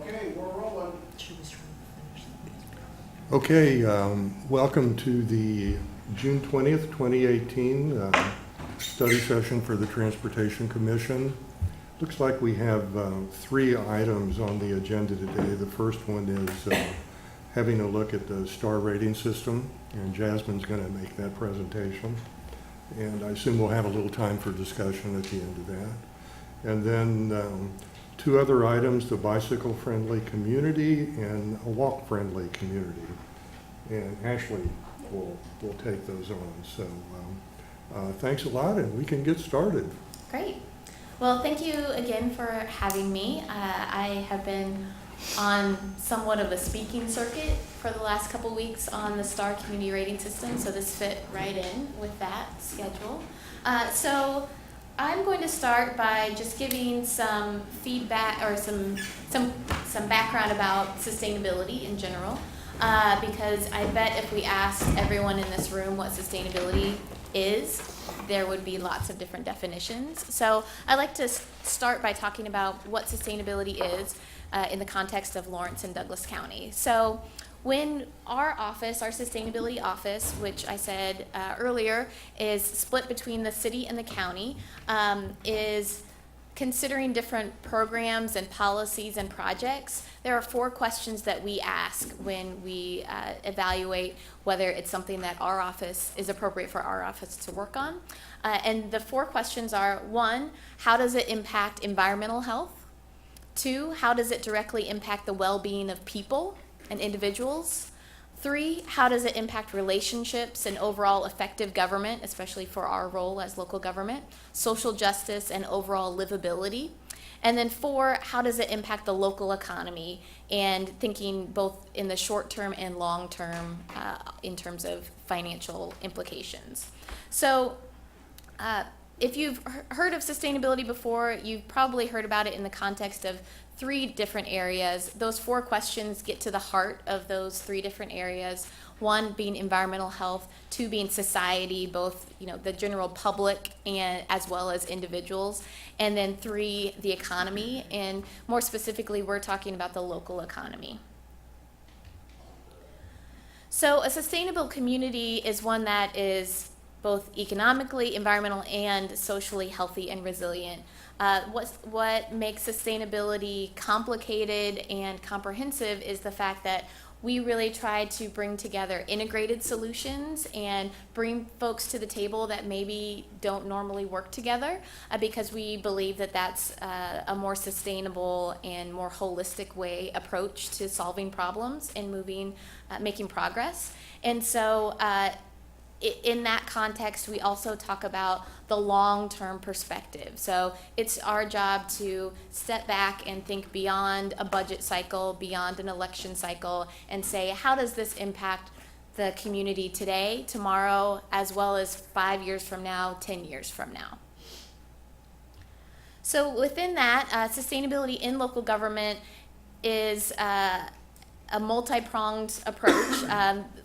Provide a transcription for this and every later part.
Okay, we're rolling. Okay, welcome to the June 20th, 2018 study session for the Transportation Commission. Looks like we have three items on the agenda today. The first one is having a look at the star rating system, and Jasmine's going to make that presentation. And I assume we'll have a little time for discussion at the end of that. And then two other items, the bicycle-friendly community and a walk-friendly community. And Ashley will take those on. So thanks a lot, and we can get started. Great. Well, thank you again for having me. I have been on somewhat of a speaking circuit for the last couple weeks on the STAR community rating system, so this fit right in with that schedule. So I'm going to start by just giving some feedback or some background about sustainability in general, because I bet if we asked everyone in this room what sustainability is, there would be lots of different definitions. So I'd like to start by talking about what sustainability is in the context of Lawrence and Douglas County. So when our office, our sustainability office, which I said earlier is split between the city and the county, is considering different programs and policies and projects, there are four questions that we ask when we evaluate whether it's something that our office is appropriate for our office to work on. And the four questions are: one, how does it impact environmental health? Two, how does it directly impact the well-being of people and individuals? Three, how does it impact relationships and overall effective government, especially for our role as local government, social justice, and overall livability? And then four, how does it impact the local economy, and thinking both in the short term and long term in terms of financial implications. So if you've heard of sustainability before, you've probably heard about it in the context of three different areas. Those four questions get to the heart of those three different areas. One being environmental health, two being society, both the general public and as well as individuals, and then three, the economy, and more specifically, we're talking about the local economy. So a sustainable community is one that is both economically, environmental, and socially healthy and resilient. What makes sustainability complicated and comprehensive is the fact that we really try to bring together integrated solutions and bring folks to the table that maybe don't normally work together, because we believe that that's a more sustainable and more holistic approach to solving problems and making progress. And so in that context, we also talk about the long-term perspective. So it's our job to step back and think beyond a budget cycle, beyond an election cycle, and say, how does this impact the community today, tomorrow, as well as 5 years from now, 10 years from now? So within that, sustainability in local government is a multi-pronged approach.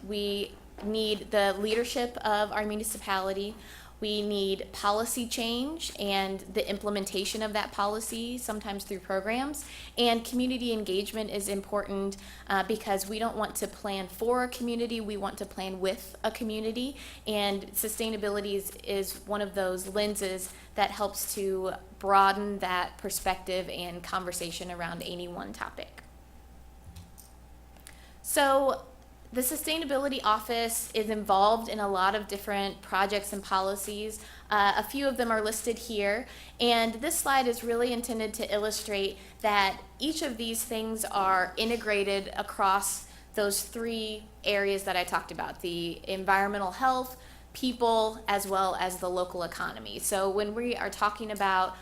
We need the leadership of our municipality. We need policy change and the implementation of that policy, sometimes through programs. And community engagement is important because we don't want to plan for a community, we want to plan with a community. And sustainability is one of those lenses that helps to broaden that perspective and conversation around any one topic. So the Sustainability Office is involved in a lot of different projects and policies. A few of them are listed here, and this slide is really intended to illustrate that each of these things are integrated across those three areas that I talked about: the environmental health, people, as well as the local economy. So when we are talking about,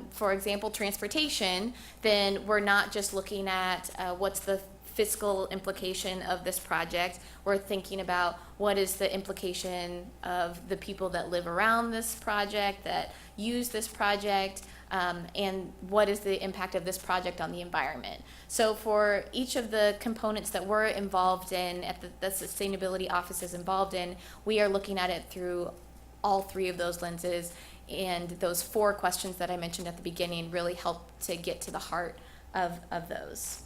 for example, transportation, then we're not just looking at what's the fiscal implication of this project. We're thinking about what is the implication of the people that live around this project, that use this project, and what is the impact of this project on the environment. So for each of the components that we're involved in, the Sustainability Office is involved in, we are looking at it through all three of those lenses, and those four questions that I mentioned at the beginning really help to get to the heart of those.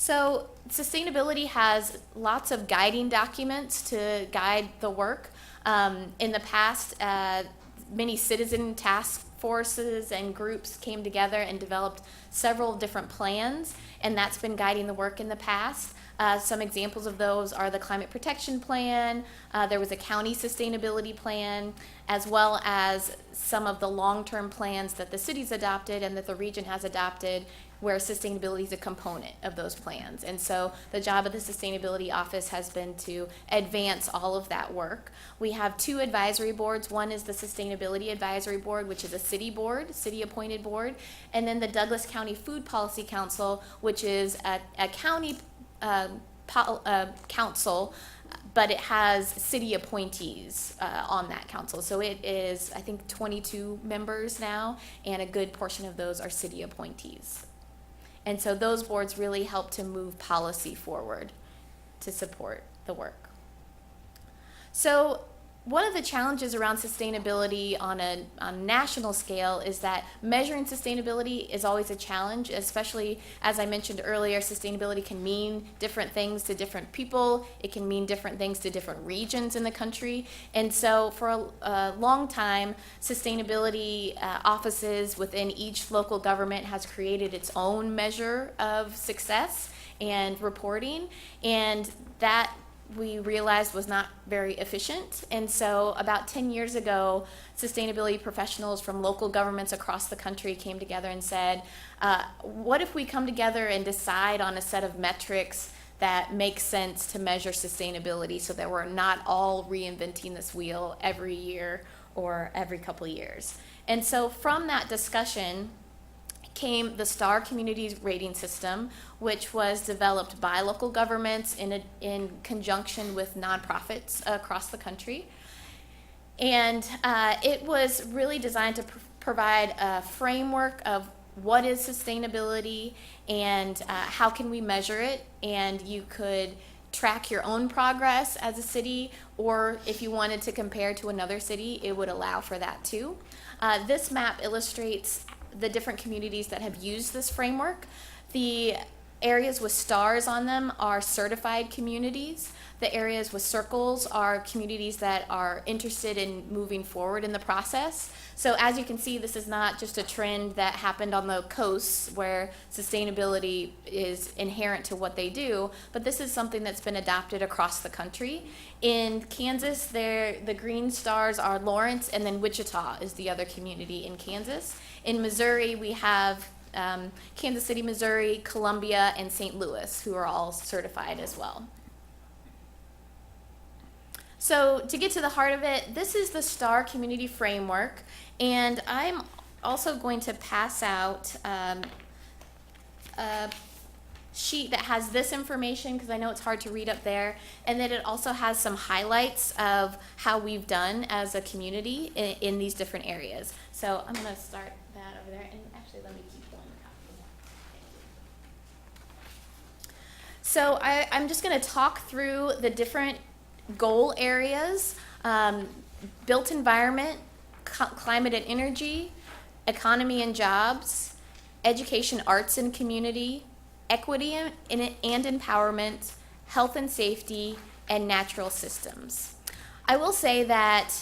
So sustainability has lots of guiding documents to guide the work. In the past, many citizen task forces and groups came together and developed several different plans, and that's been guiding the work in the past. Some examples of those are the Climate Protection Plan, there was a county sustainability plan, as well as some of the long-term plans that the city's adopted and that the region has adopted, where sustainability is a component of those plans. And so the job of the Sustainability Office has been to advance all of that work. We have 2 advisory boards. One is the Sustainability Advisory Board, which is a city board, city-appointed board, and then the Douglas County Food Policy Council, which is a county council, but it has city appointees on that council. So it is, I think, 22 members now, and a good portion of those are city appointees. And so those boards really help to move policy forward to support the work. So one of the challenges around sustainability on a national scale is that measuring sustainability is always a challenge, especially, as I mentioned earlier, sustainability can mean different things to different people. It can mean different things to different regions in the country. And so for a long time, sustainability offices within each local government has created its own measure of success and reporting, and that we realized was not very efficient. And so about 10 years ago, sustainability professionals from local governments across the country came together and said, what if we come together and decide on a set of metrics that make sense to measure sustainability, so that we're not all reinventing this wheel every year or every couple of years. And so from that discussion came the STAR Communities Rating System, which was developed by local governments in conjunction with nonprofits across the country. And it was really designed to provide a framework of what is sustainability and how can we measure it. And you could track your own progress as a city, or if you wanted to compare to another city, it would allow for that too. This map illustrates the different communities that have used this framework. The areas with stars on them are certified communities. The areas with circles are communities that are interested in moving forward in the process. So as you can see, this is not just a trend that happened on the coasts where sustainability is inherent to what they do, but this is something that's been adopted across the country. In Kansas, the green stars are Lawrence, and then Wichita is the other community in Kansas. In Missouri, we have Kansas City, Missouri, Columbia, and St. Louis, who are all certified as well. So to get to the heart of it, this is the STAR Community Framework, and I'm also going to pass out a sheet that has this information, because I know it's hard to read up there, and then it also has some highlights of how we've done as a community in these different areas. So I'm going to start that over there, and actually let me keep one copy. So I'm just going to talk through the different goal areas: built environment, climate and energy, economy and jobs, education, arts and community, equity and empowerment, health and safety, and natural systems. I will say that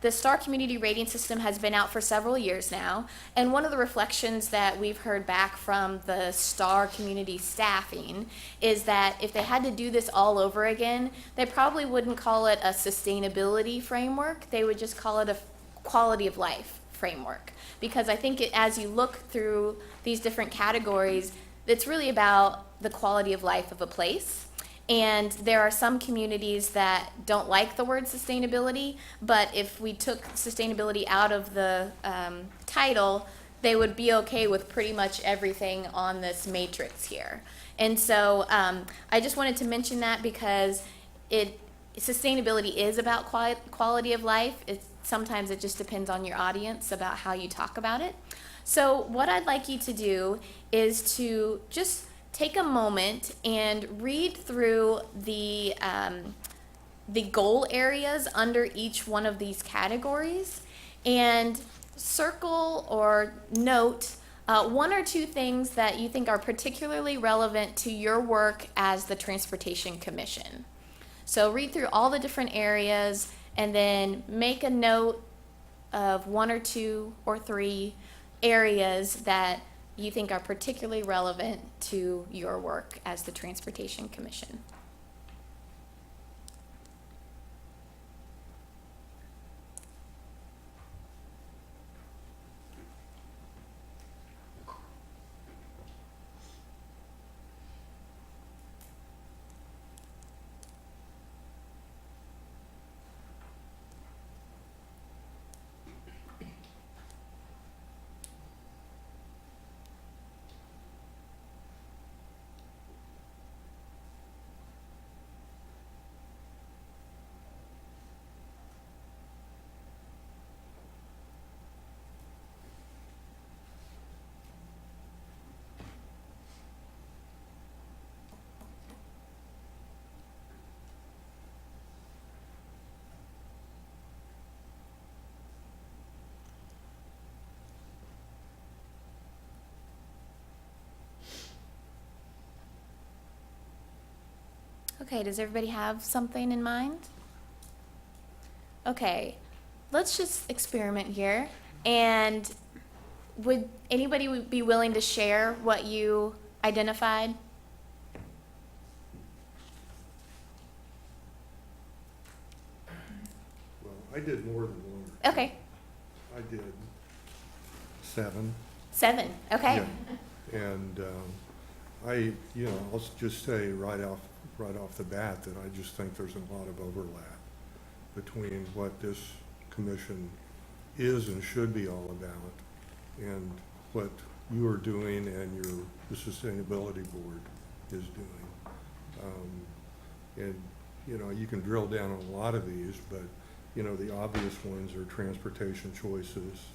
the STAR Community Rating System has been out for several years now, and one of the reflections that we've heard back from the STAR community staffing is that if they had to do this all over again, they probably wouldn't call it a sustainability framework. They would just call it a quality of life framework, because I think as you look through these different categories, it's really about the quality of life of a place. And there are some communities that don't like the word sustainability, but if we took sustainability out of the title, they would be okay with pretty much everything on this matrix here. And so I just wanted to mention that, because sustainability is about quality of life. Sometimes it just depends on your audience about how you talk about it. So what I'd like you to do is to just take a moment and read through the goal areas under each one of these categories, and circle or note one or two things that you think are particularly relevant to your work as the Transportation Commission. So read through all the different areas and then make a note of one or two or three areas that you think are particularly relevant to your work as the Transportation Commission. Okay, does everybody have something in mind? Okay, let's just experiment here. And would anybody be willing to share what you identified? Well, I did more than one. Okay, I did 7. 7, okay. Yeah. And I'll just say right off the bat that I just think there's a lot of overlap between what this commission is and should be all about and what you are doing and the Sustainability Board is doing. You can drill down on a lot of these, but, the obvious ones are transportation choices,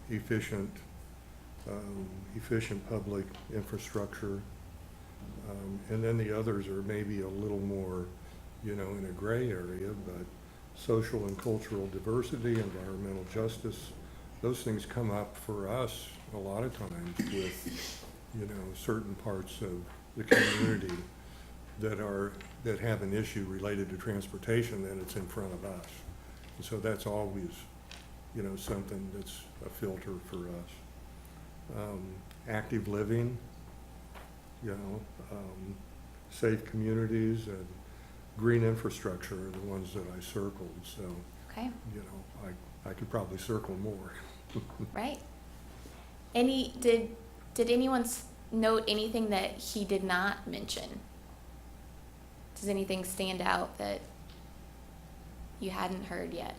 efficient public infrastructure, and then the others are maybe a little more, in a gray area, but social and cultural diversity, environmental justice, those things come up for us a lot of times with, certain parts of the community that have an issue related to transportation, then it's in front of us. And so that's always, something that's a filter for us. Active living, safe communities and green infrastructure are the ones that I circled. So, Okay, I could probably circle more. right. Did anyone note anything that he did not mention? Does anything stand out that you hadn't heard yet?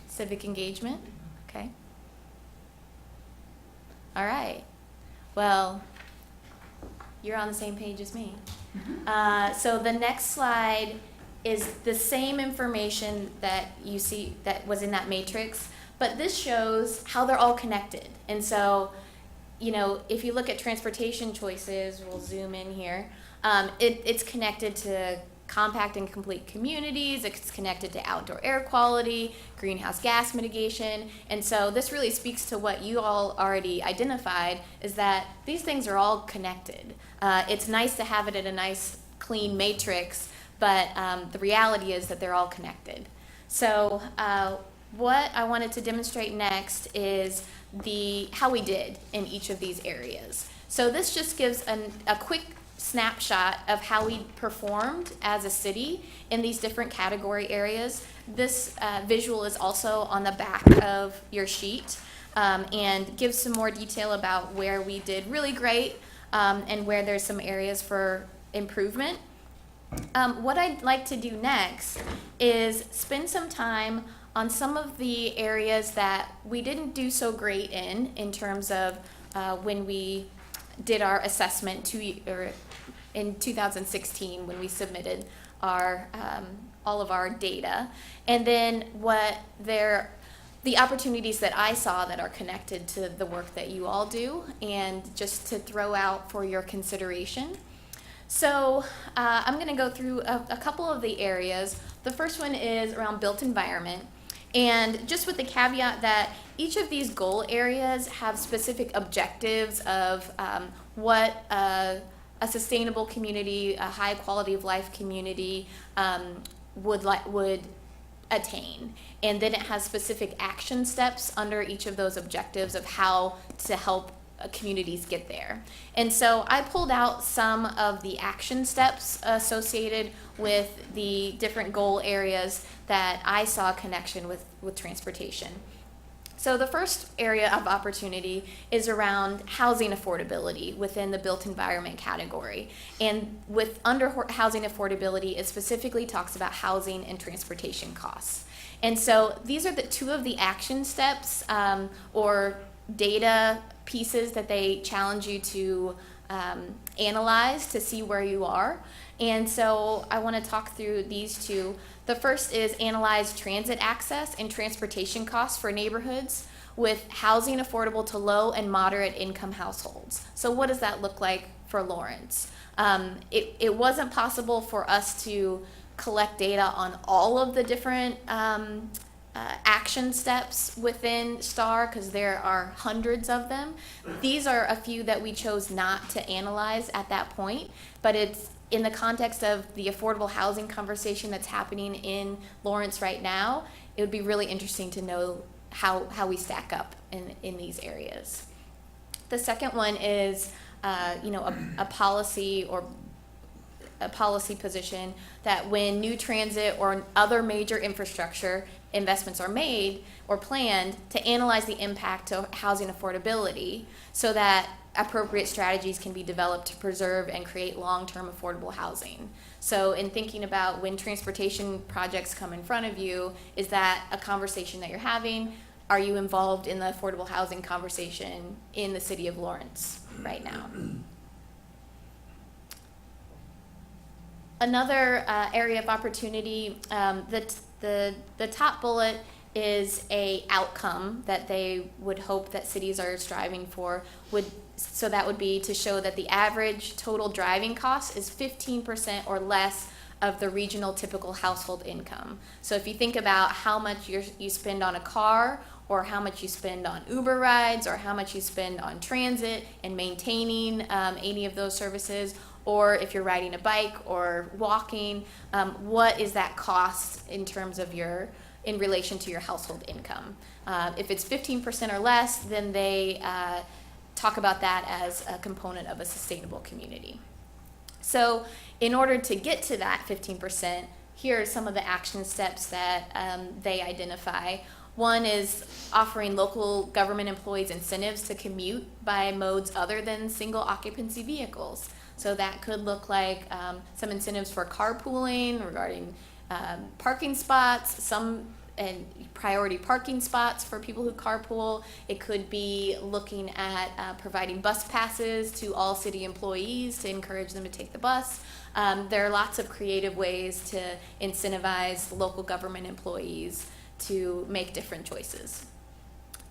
Civic engagement? Okay. All right. Well, you're on the same page as me. So the next slide is the same information that you see that was in that matrix, but this shows how they're all connected. And so, if you look at transportation choices, we'll zoom in here, it's connected to compact and complete communities, it's connected to outdoor air quality, greenhouse gas mitigation, and so this really speaks to what you all already identified, is that these things are all connected. It's nice to have it in a nice, clean matrix, but the reality is that they're all connected. So what I wanted to demonstrate next is how we did in each of these areas. So this just gives a quick snapshot of how we performed as a city in these different category areas. This visual is also on the back of your sheet and gives some more detail about where we did really great and where there's some areas for improvement. What I'd like to do next is spend some time on some of the areas that we didn't do so great in terms of when we did our assessment in 2016 when we submitted our all of our data, and then the opportunities that I saw that are connected to the work that you all do, and just to throw out for your consideration. So I'm going to go through a couple of the areas. The first one is around built environment. And just with the caveat that each of these goal areas have specific objectives of what a sustainable community, a high quality of life community would attain. And then it has specific action steps under each of those objectives of how to help communities get there. And so I pulled out some of the action steps associated with the different goal areas that I saw a connection with transportation. So the first area of opportunity is around housing affordability within the built environment category. And with under housing affordability, it specifically talks about housing and transportation costs. And so these are the two of the action steps or data pieces that they challenge you to analyze to see where you are. And so I want to talk through these two. The first is analyze transit access and transportation costs for neighborhoods with housing affordable to low and moderate income households. So what does that look like for Lawrence? It wasn't possible for us to collect data on all of the different action steps within STAR because there are hundreds of them. These are a few that we chose not to analyze at that point, but it's in the context of the affordable housing conversation that's happening in Lawrence right now. It would be really interesting to know how we stack up in these areas. The second one is a policy or a policy position that when new transit or other major infrastructure investments are made or planned, to analyze the impact to housing affordability so that appropriate strategies can be developed to preserve and create long-term affordable housing. So in thinking about when transportation projects come in front of you, is that a conversation that you're having? Are you involved in the affordable housing conversation in the city of Lawrence right now? Another area of opportunity, the top bullet is a outcome that they would hope that cities are striving for. So that would be to show that the average total driving cost is 15% or less of the regional typical household income. So if you think about how much you spend on a car, or how much you spend on Uber rides, or how much you spend on transit and maintaining any of those services, or if you're riding a bike or walking, what is that cost in terms of in relation to your household income? If it's 15% or less, then they talk about that as a component of a sustainable community. So in order to get to that 15%, here are some of the action steps that they identify. One is offering local government employees incentives to commute by modes other than single occupancy vehicles. So that could look like some incentives for carpooling regarding parking spots, and priority parking spots for people who carpool. It could be looking at providing bus passes to all city employees to encourage them to take the bus. There are lots of creative ways to incentivize local government employees to make different choices.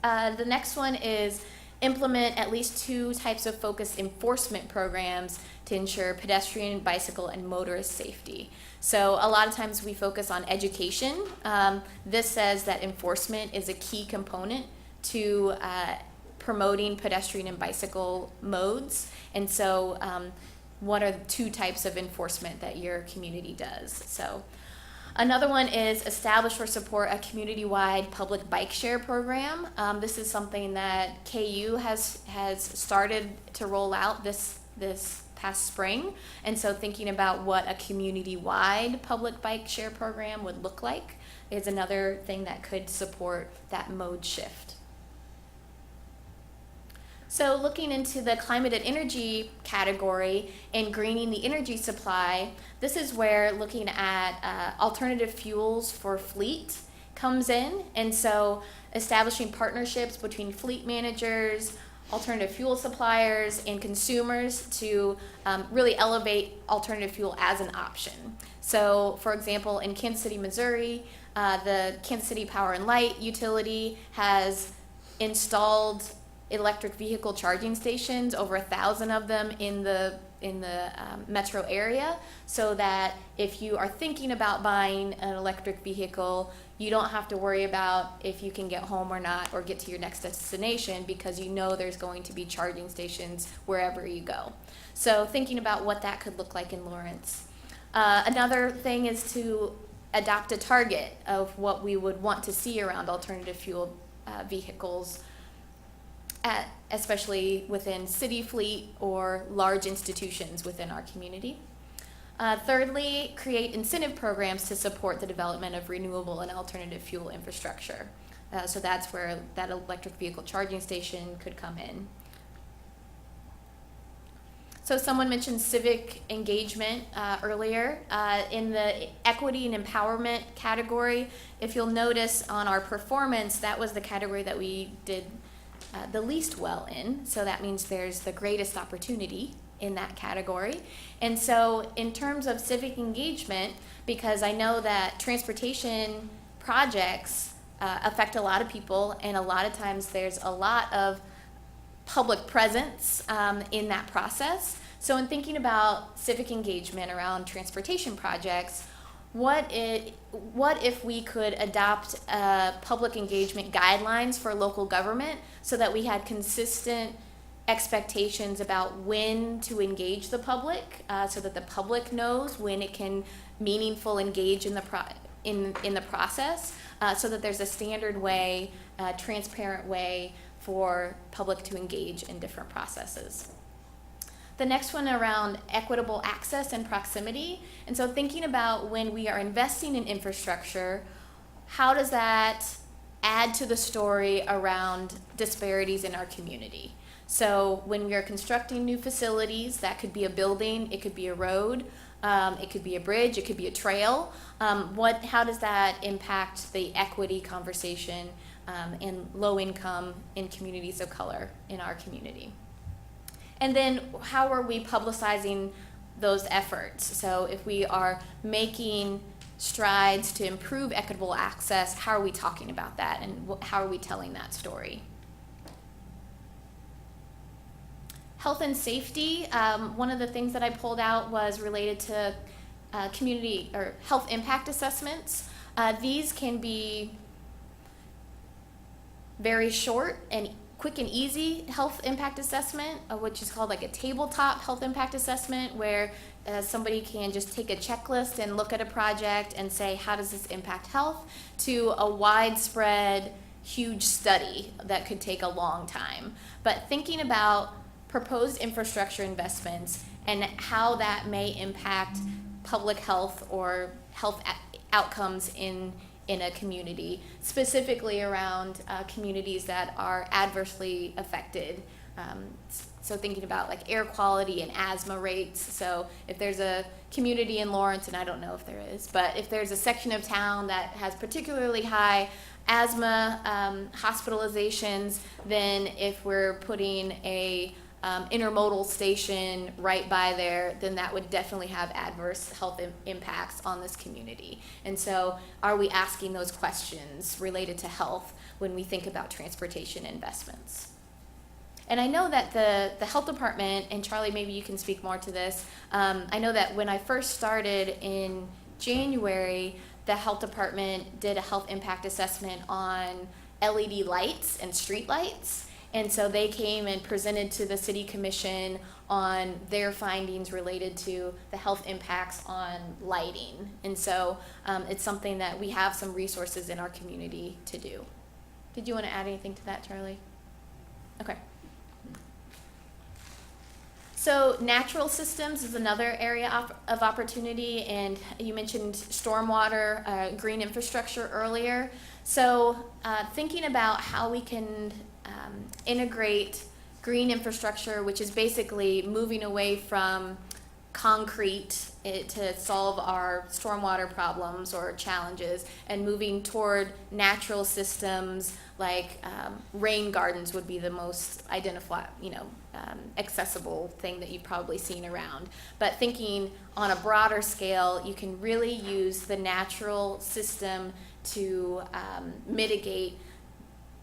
The next one is implement at least 2 types of focused enforcement programs to ensure pedestrian, bicycle, and motorist safety. So a lot of times we focus on education. This says that enforcement is a key component to promoting pedestrian and bicycle modes. And so what are the 2 types of enforcement that your community does? So another one is establish or support a community-wide public bike share program. This is something that KU has started to roll out this past spring. And so thinking about what a community-wide public bike share program would look like is another thing that could support that mode shift. So looking into the climate and energy category and greening the energy supply, this is where looking at alternative fuels for fleet comes in. And so establishing partnerships between fleet managers, alternative fuel suppliers, and consumers to really elevate alternative fuel as an option. So for example, in Kansas City, Missouri, the Kansas City Power and Light utility has installed electric vehicle charging stations, over 1,000 of them in the metro area, so that if you are thinking about buying an electric vehicle, you don't have to worry about if you can get home or not, or get to your next destination, because you know there's going to be charging stations wherever you go. So thinking about what that could look like in Lawrence. Another thing is to adopt a target of what we would want to see around alternative fuel vehicles, especially within city fleet or large institutions within our community. Thirdly, create incentive programs to support the development of renewable and alternative fuel infrastructure. So that's where that electric vehicle charging station could come in. So someone mentioned civic engagement earlier. In the equity and empowerment category, if you'll notice on our performance, that was the category that we did the least well in. So that means there's the greatest opportunity in that category. And so in terms of civic engagement, because I know that transportation projects affect a lot of people, and a lot of times there's a lot of public presence in that process. So in thinking about civic engagement around transportation projects, what if we could adopt public engagement guidelines for local government, so that we had consistent expectations about when to engage the public, so that the public knows when it can meaningfully engage in the process, so that there's a standard way, transparent way for public to engage in different processes. The next one around equitable access and proximity. And so thinking about when we are investing in infrastructure, how does that add to the story around disparities in our community? So when we are constructing new facilities, that could be a building, it could be a road, it could be a bridge, it could be a trail. How does that impact the equity conversation and low income in communities of color in our community? And then how are we publicizing those efforts? So if we are making strides to improve equitable access, how are we talking about that, and how are we telling that story? Health and safety, one of the things that I pulled out was related to community or health impact assessments. These can be very short and quick and easy health impact assessment, which is called like a tabletop health impact assessment, where somebody can just take a checklist and look at a project and say, how does this impact health, to a widespread, huge study that could take a long time. But thinking about proposed infrastructure investments and how that may impact public health or health outcomes in a community, specifically around communities that are adversely affected. So thinking about like air quality and asthma rates. So if there's a community in Lawrence, and I don't know if there is, but if there's a section of town that has particularly high asthma hospitalizations, then if we're putting a intermodal station right by there, then that would definitely have adverse health impacts on this community. And so are we asking those questions related to health when we think about transportation investments? And I know that the health department, and Charlie, maybe you can speak more to this, I know that when I first started in January, the health department did a health impact assessment on LED lights and street lights. And so they came and presented to the city commission on their findings related to the health impacts on lighting. And so it's something that we have some resources in our community to do. Did you want to add anything to that, Charlie? Okay. So natural systems is another area of opportunity, and you mentioned stormwater, green infrastructure earlier. So thinking about how we can integrate green infrastructure, which is basically moving away from concrete to solve our stormwater problems or challenges, and moving toward natural systems like rain gardens would be the most accessible thing that you've probably seen around. But thinking on a broader scale, you can really use the natural system to mitigate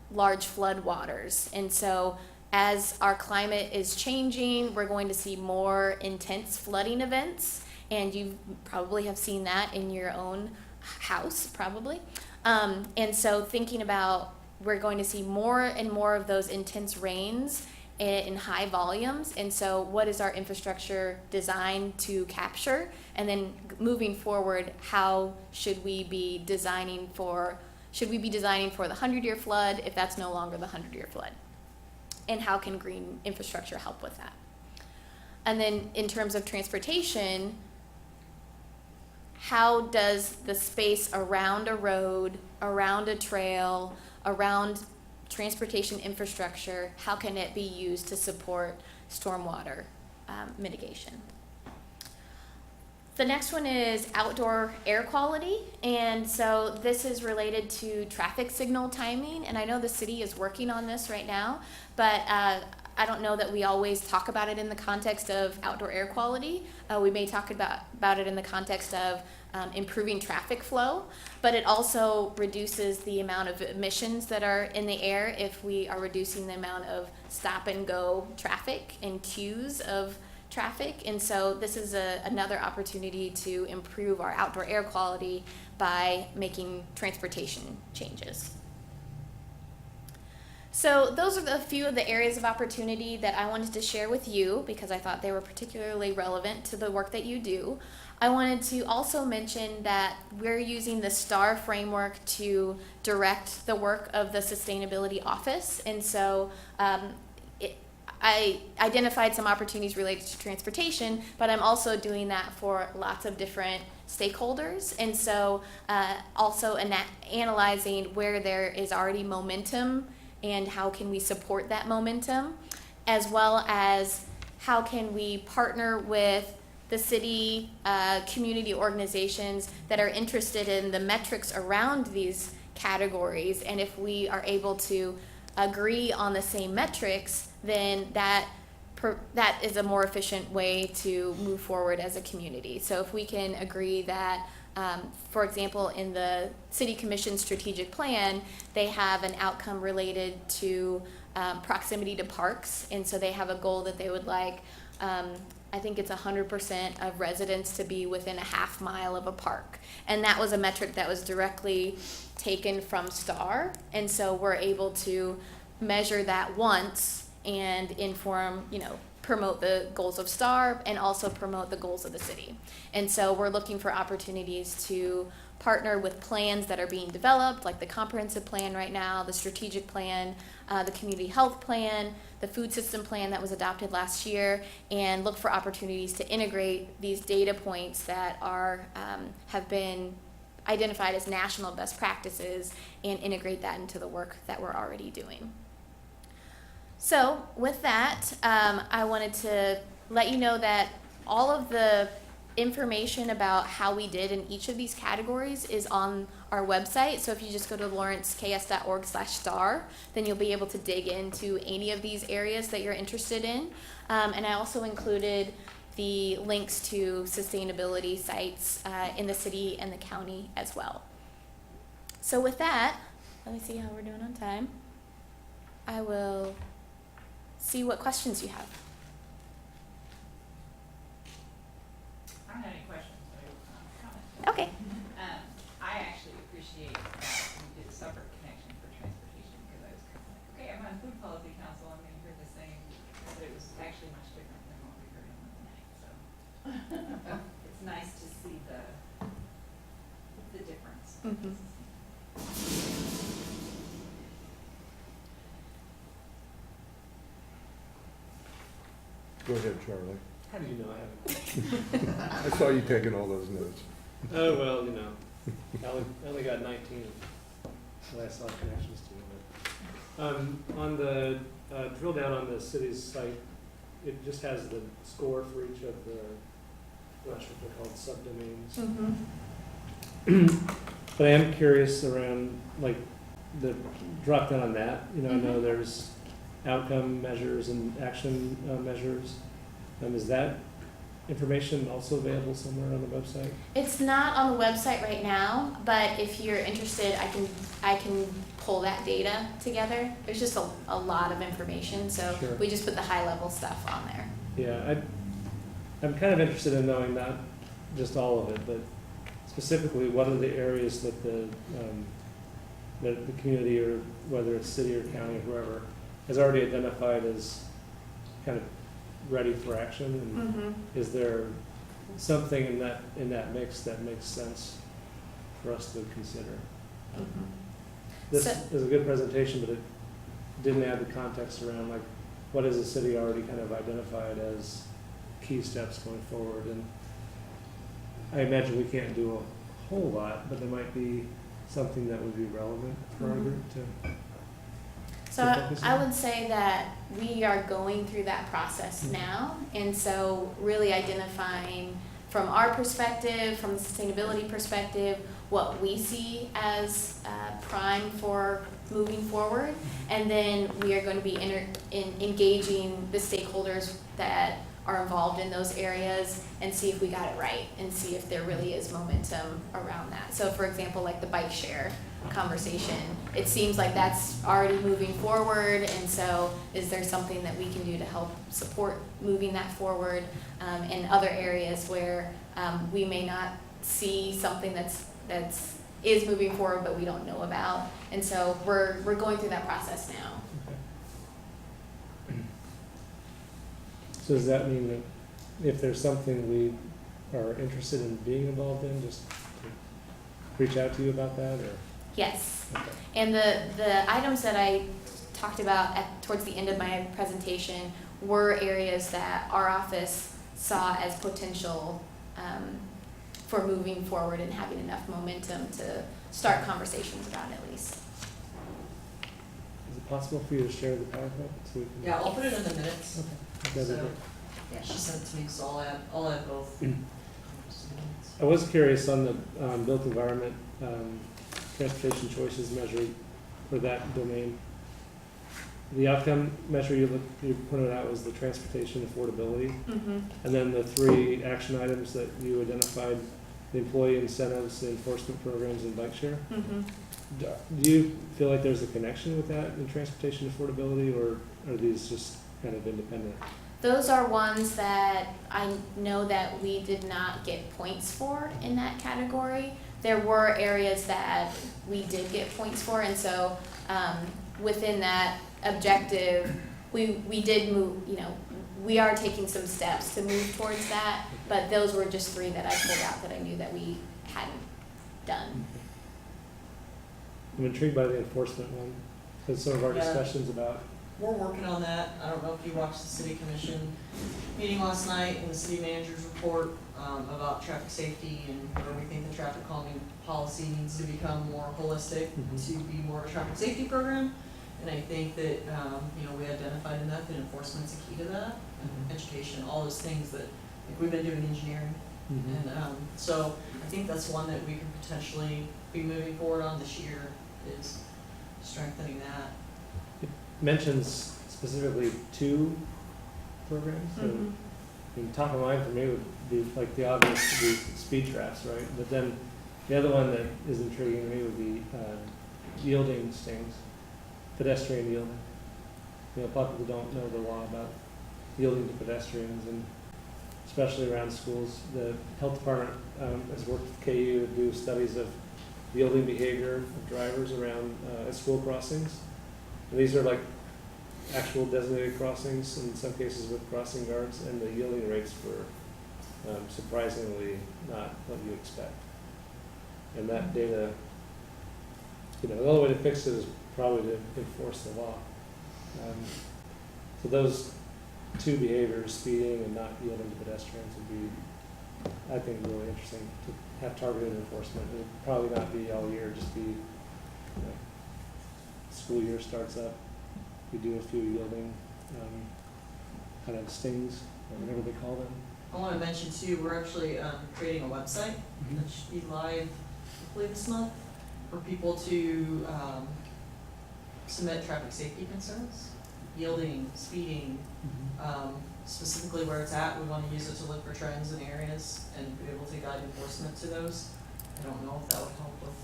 large flood waters. And so as our climate is changing, we're going to see more intense flooding events, and you probably have seen that in your own house, probably. And so thinking about, we're going to see more and more of those intense rains in high volumes, and so what is our infrastructure designed to capture? And then moving forward, how should we be designing for the 100-year flood if that's no longer the 100-year flood? And how can green infrastructure help with that? And then in terms of transportation, how does the space around a road, around a trail, around transportation infrastructure, how can it be used to support stormwater mitigation? The next one is outdoor air quality, and so this is related to traffic signal timing, and I know the city is working on this right now, but I don't know that we always talk about it in the context of outdoor air quality. We may talk about it in the context of improving traffic flow, but it also reduces the amount of emissions that are in the air if we are reducing the amount of stop and go traffic and queues of traffic. And so this is another opportunity to improve our outdoor air quality by making transportation changes. So those are a few of the areas of opportunity that I wanted to share with you because I thought they were particularly relevant to the work that you do. I wanted to also mention that we're using the STAR framework to direct the work of the Sustainability Office. And so I identified some opportunities related to transportation, but I'm also doing that for lots of different stakeholders. And so also analyzing where there is already momentum and how can we support that momentum, as well as how can we partner with the city, community organizations that are interested in the metrics around these categories. And if we are able to agree on the same metrics, then that is a more efficient way to move forward as a community. So if we can agree that, for example, in the City Commission strategic plan, they have an outcome related to proximity to parks, and so they have a goal that they would like, I think it's 100% of residents to be within a half mile of a park. And that was a metric that was directly taken from STAR, and so we're able to measure that once and inform, promote the goals of STAR and also promote the goals of the city. And so we're looking for opportunities to partner with plans that are being developed, like the comprehensive plan right now, the strategic plan, the community health plan, the food system plan that was adopted last year, and look for opportunities to integrate these data points that have been identified as national best practices and integrate that into the work that we're already doing. So with that, I wanted to let you know that all of the information about how we did in each of these categories is on our website. So if you just go to lawrenceks.org/star, then you'll be able to dig into any of these areas that you're interested in. And I also included the links to sustainability sites in the city and the county as well. So with that, let me see how we're doing on time. I will see what questions you have. I don't have any questions, but I will comment. Okay. I actually appreciate that you did a separate connection for transportation because I was kind of like, okay, I'm on food policy council, I'm going to hear the same, but it was actually much different than what we heard on the night. So it's nice to see the difference. Mm-hmm. Go ahead, Charlie. How do you know I haven't? I saw you taking all those notes. Oh, well, I only got 19 the last lot of connections to it. On the drill down on the city's site, it just has the score for each of the, I'm not sure if they're called subdomains. Mm-hmm. But I am curious around, like, the drop down on that. I know there's outcome measures and action measures. Is that information also available somewhere on the website? It's not on the website right now, but if you're interested, I can pull that data together. There's just a lot of information, so Sure. we just put the high level stuff on there. Yeah, I'm kind of interested in knowing not just all of it, but specifically what are the areas that the community, or whether it's city or county or whoever, has already identified as kind of ready for action, and Mm-hmm. is there something in that mix that makes sense for us to consider? Mm-hmm. This So- is a good presentation, but it didn't add the context around, like, what has the city already kind of identified as key steps going forward? And I imagine we can't do a whole lot, but there might be something that would be relevant for our Mhm. group to. So to focus I on. would say that we are going through that process Mhm. now, and so really identifying from our perspective, from the sustainability perspective, what we see as prime for moving forward, and then we are going to be engaging the stakeholders that are involved in those areas and see if we got it right and see if there really is momentum around that. So for example, like the bike share conversation, it seems like that's already moving forward, and so is there something that we can do to help support moving that forward in other areas where we may not see something that's is moving forward but we don't know about, and so we're going through that process now. Okay. So does that mean that if there's something we are interested in being involved in, just to reach out to you about that, or? Yes. Okay. And the items that I talked about towards the end of my presentation were areas that our office saw as potential for moving forward and having enough momentum to start conversations about at least. Is it possible for you to share the PowerPoint? So we can- Yeah, I'll put it in the minutes. Okay. That'd be So, great. yeah, she sent it to me, so I'll add both. I was curious on the built environment transportation choices measure for that domain. The outcome measure you pointed out was the transportation affordability, Mm-hmm. and then the 3 action items that you identified: the employee incentives, the enforcement programs, and bike share. Mm-hmm. Do you feel like there's a connection with that in transportation affordability, or are these just kind of independent? Those are ones that I know that we did not get points for in that category. There were areas that we did get points for, and so within that objective, we did move, we are taking some steps to move towards that, but those were just 3 that I pulled out that I knew that we hadn't done. I'm intrigued by the enforcement one, because some of our Yeah. discussions about. We're working on that. I don't know if you watched the city commission meeting last night and the city manager's report about traffic safety and where we think the traffic calming policy needs to become more holistic Mhm. to be more of a traffic safety program. And I think that, we identified enough that enforcement's a key to that, Mhm. education, all those things that, like, we've been doing engineering. Mhm. And so I think that's one that we could potentially be moving forward on this year, is strengthening that. It mentions specifically 2 programs. So, Mhm. I mean, top of mind for me would be like the obvious would be speed traps, right? But then the other one that is intriguing to me would be yielding stings, pedestrian yielding. A lot of people don't know the law about yielding to pedestrians, and especially around schools. The health department has worked with KU to do studies of yielding behavior of drivers around at school crossings. And these are like actual designated crossings, in some cases with crossing guards, and the yielding rates were surprisingly not what you expect. And that data, the only way to fix it is probably to enforce the law. So those 2 behaviors, speeding and not yielding to pedestrians, would be, I think, really interesting to have targeted enforcement. It would probably not be all year, just be, school year starts up, we do a few yielding kind of stings, or whatever they call them. I want to mention too, we're actually creating a website that should be live hopefully this month for people to submit traffic safety concerns. yielding, speeding, Mm-hmm. specifically where it's at, we wanna use it to look for trends in areas and be able to guide enforcement to those. I don't know if that would help with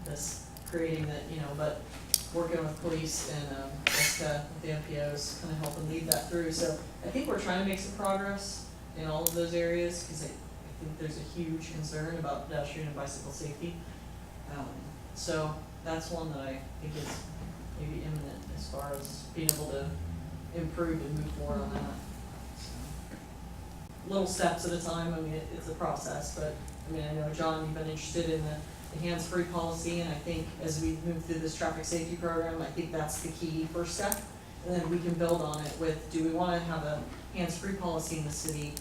this, creating that, but working with police and, Jessica with the MPOs, kinda helping lead that through, so I think we're trying to make some progress in all of those areas, cause I think there's a huge concern about pedestrian and bicycle safety. So that's one that I think is maybe imminent as far as being able to improve and move forward on that. So, little steps at a time, I mean, it's a process, but, I know, John, you've been interested in the hands-free policy, and I think as we move through this traffic safety program, I think that's the key first step. And then we can build on it with, do we wanna have a hands-free policy in the city?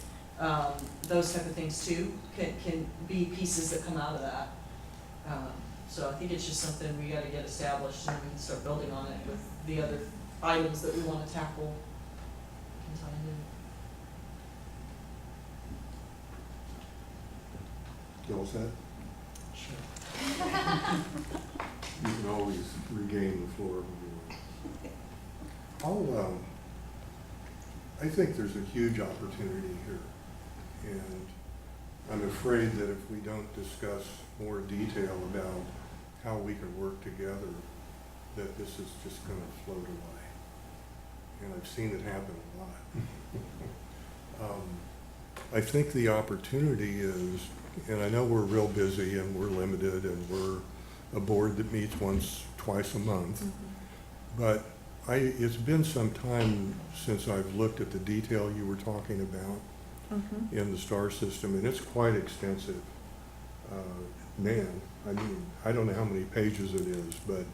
Those type of things too, can be pieces that come out of that. So I think it's just something we gotta get established, and we can start building on it with the other items that we wanna tackle. You all set? Sure. You can always regain the floor when you want. I think there's a huge opportunity here, and I'm afraid that if we don't discuss more detail about how we can work together, that this is just gonna float away. And I've seen it happen a lot. I think the opportunity is, and I know we're real busy and we're limited and we're a board that meets twice a month, but it's been some time since I've looked at the detail you were talking about in the STAR system, and it's quite extensive. Man, I don't know how many pages it is, but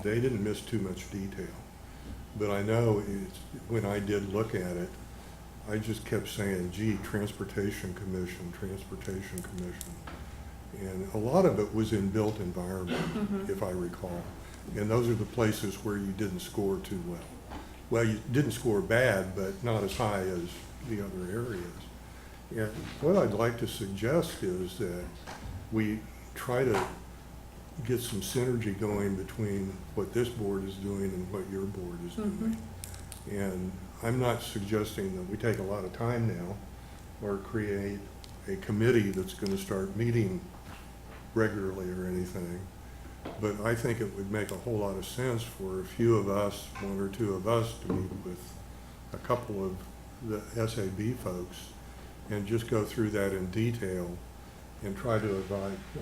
they didn't miss too much detail. But I know when I did look at it, I just kept saying, gee, Transportation Commission. And a lot of it was in built environment, if I recall. And those are the places where you didn't score too well. Well, you didn't score bad, but not as high as the other areas. And what I'd like to suggest is that we try to get some synergy going between what this board is doing and what your board is doing. And I'm not suggesting that we take a lot of time now or create a committee that's going to start meeting regularly or anything. But I think it would make a whole lot of sense for a few of us, one or two of us, to meet with a couple of the SAB folks and just go through that in detail and try to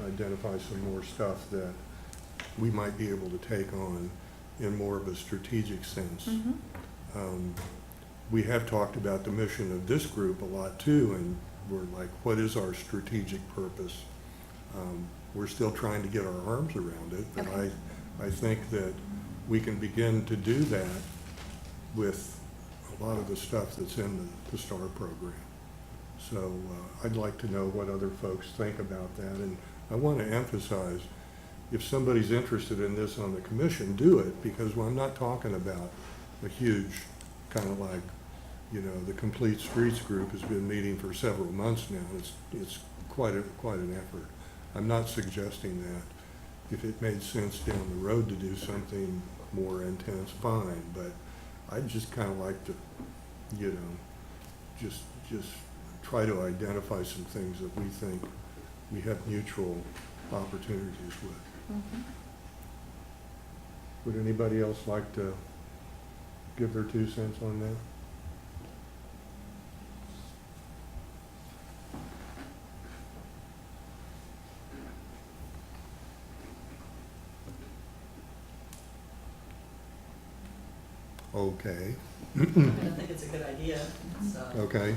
identify some more stuff that we might be able to take on in more of a strategic sense. We have talked about the mission of this group a lot too, and we're like, what is our strategic purpose? We're still trying to get our arms around it, but Okay. I think that we can begin to do that with a lot of the stuff that's in the STAR program. So I'd like to know what other folks think about that, and I want to emphasize, if somebody's interested in this on the commission, do it, because I'm not talking about a huge, kind of like, the Complete Streets group has been meeting for several months now. It's quite an effort. I'm not suggesting that if it made sense down the road to do something more intense, fine, but I'd just kind of like to, just try to identify some things that we think we have mutual opportunities with. Would anybody else like to give their 2 cents on that? Okay. I think it's a good idea. It's, Okay.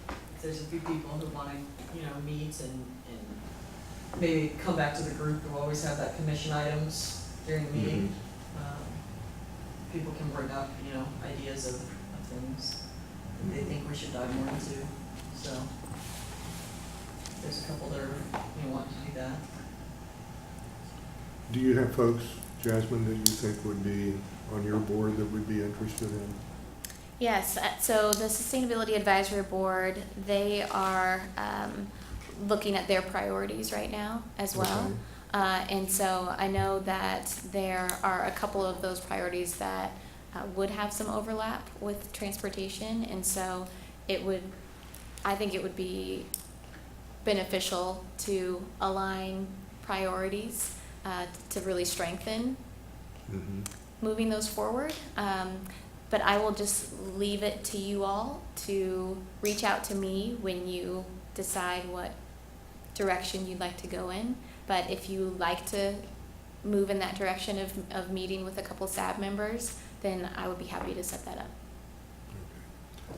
if there's a few people who want to, meet and maybe come back to the group, we'll always have that commission items during the meeting. People can bring up, ideas of things that they think we should dive more into. So there's a couple that are, want to do that. Do you have folks, Jasmine, that you think would be on your board that would be interested in? Yes, so the Sustainability Advisory Board, they are looking at their priorities right now as well. Okay. And so I know that there are a couple of those priorities that would have some overlap with transportation, and so I think it would be beneficial to align priorities to really strengthen Mhm. moving those forward. But I will just leave it to you all to reach out to me when you decide what direction you'd like to go in. But if you like to move in that direction of meeting with a couple SAB members, then I would be happy to set that up.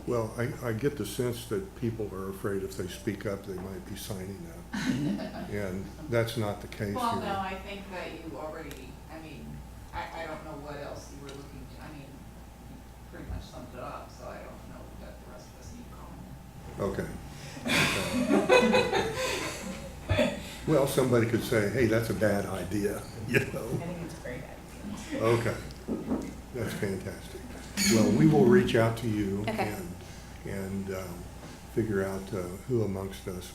Well, I get the sense that people are afraid if they speak up, they might be signing up. And that's not the case Well, here. no, I think that you already, I mean, I don't know what else you were looking to, I mean, you pretty much summed it up, so I don't know that the rest of us need comment. Okay. Well, somebody could say, hey, that's a bad idea, you know? I think it's a great idea. Okay, that's fantastic. Well, we will reach out to you Okay. and figure out who amongst us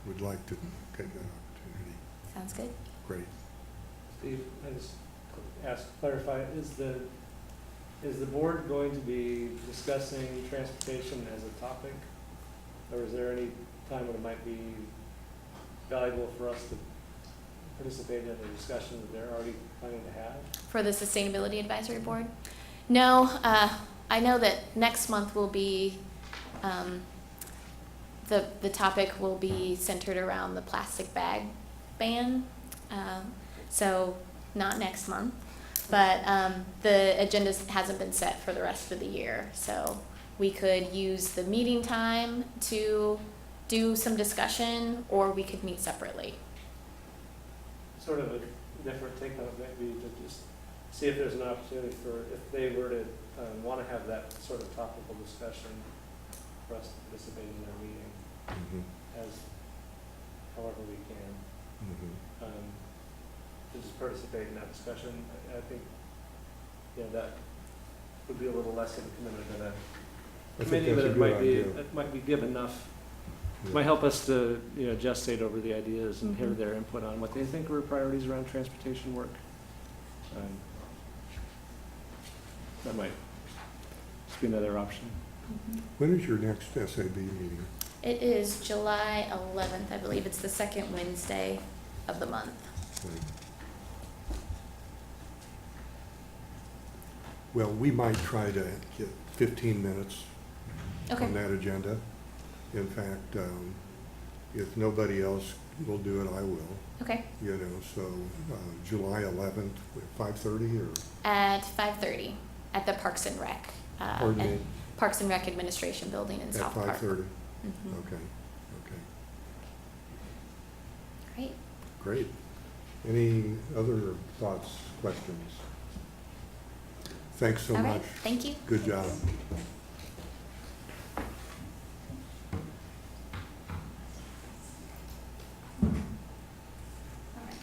would like to get that opportunity. Sounds good? Great. Steve, I just clarify, is the board going to be discussing transportation as a topic? Or is there any time when it might be valuable for us to participate in a discussion that they're already planning to have? For the Sustainability Advisory Board? No, I know that next month will be, the topic will be centered around the plastic bag ban. So not next month, but the agenda hasn't been set for the rest of the year. So we could use the meeting time to do some discussion, or we could meet separately. Sort of a different take on it, maybe to just see if there's an opportunity for, if they were to want to have that sort of topical discussion, for us to participate in their meeting Mhm. as however we can. Mhm. To just participate in that discussion. I think, that would be a little less of a commitment than a I think committee, that's but a it good might be, idea. it might be give enough, Yeah. might help us to, gestate over the ideas and hear Mhm. their input on what they think were priorities around transportation work. That might just be another option. When is your next SAB meeting? It is July 11th, I believe. It's the second Wednesday of the month. Well, we might try to get 15 minutes Okay. on that agenda. In fact, if nobody else will do it, I will, Okay. so July 11th, 5:30 or? At 5:30 at the Parks and Rec. Pardon me? Parks and Rec Administration Building in At South Park. 5:30? Mhm. Okay. Great. Great. Any other thoughts, questions? Thanks so All much. right. Thank you. Good job.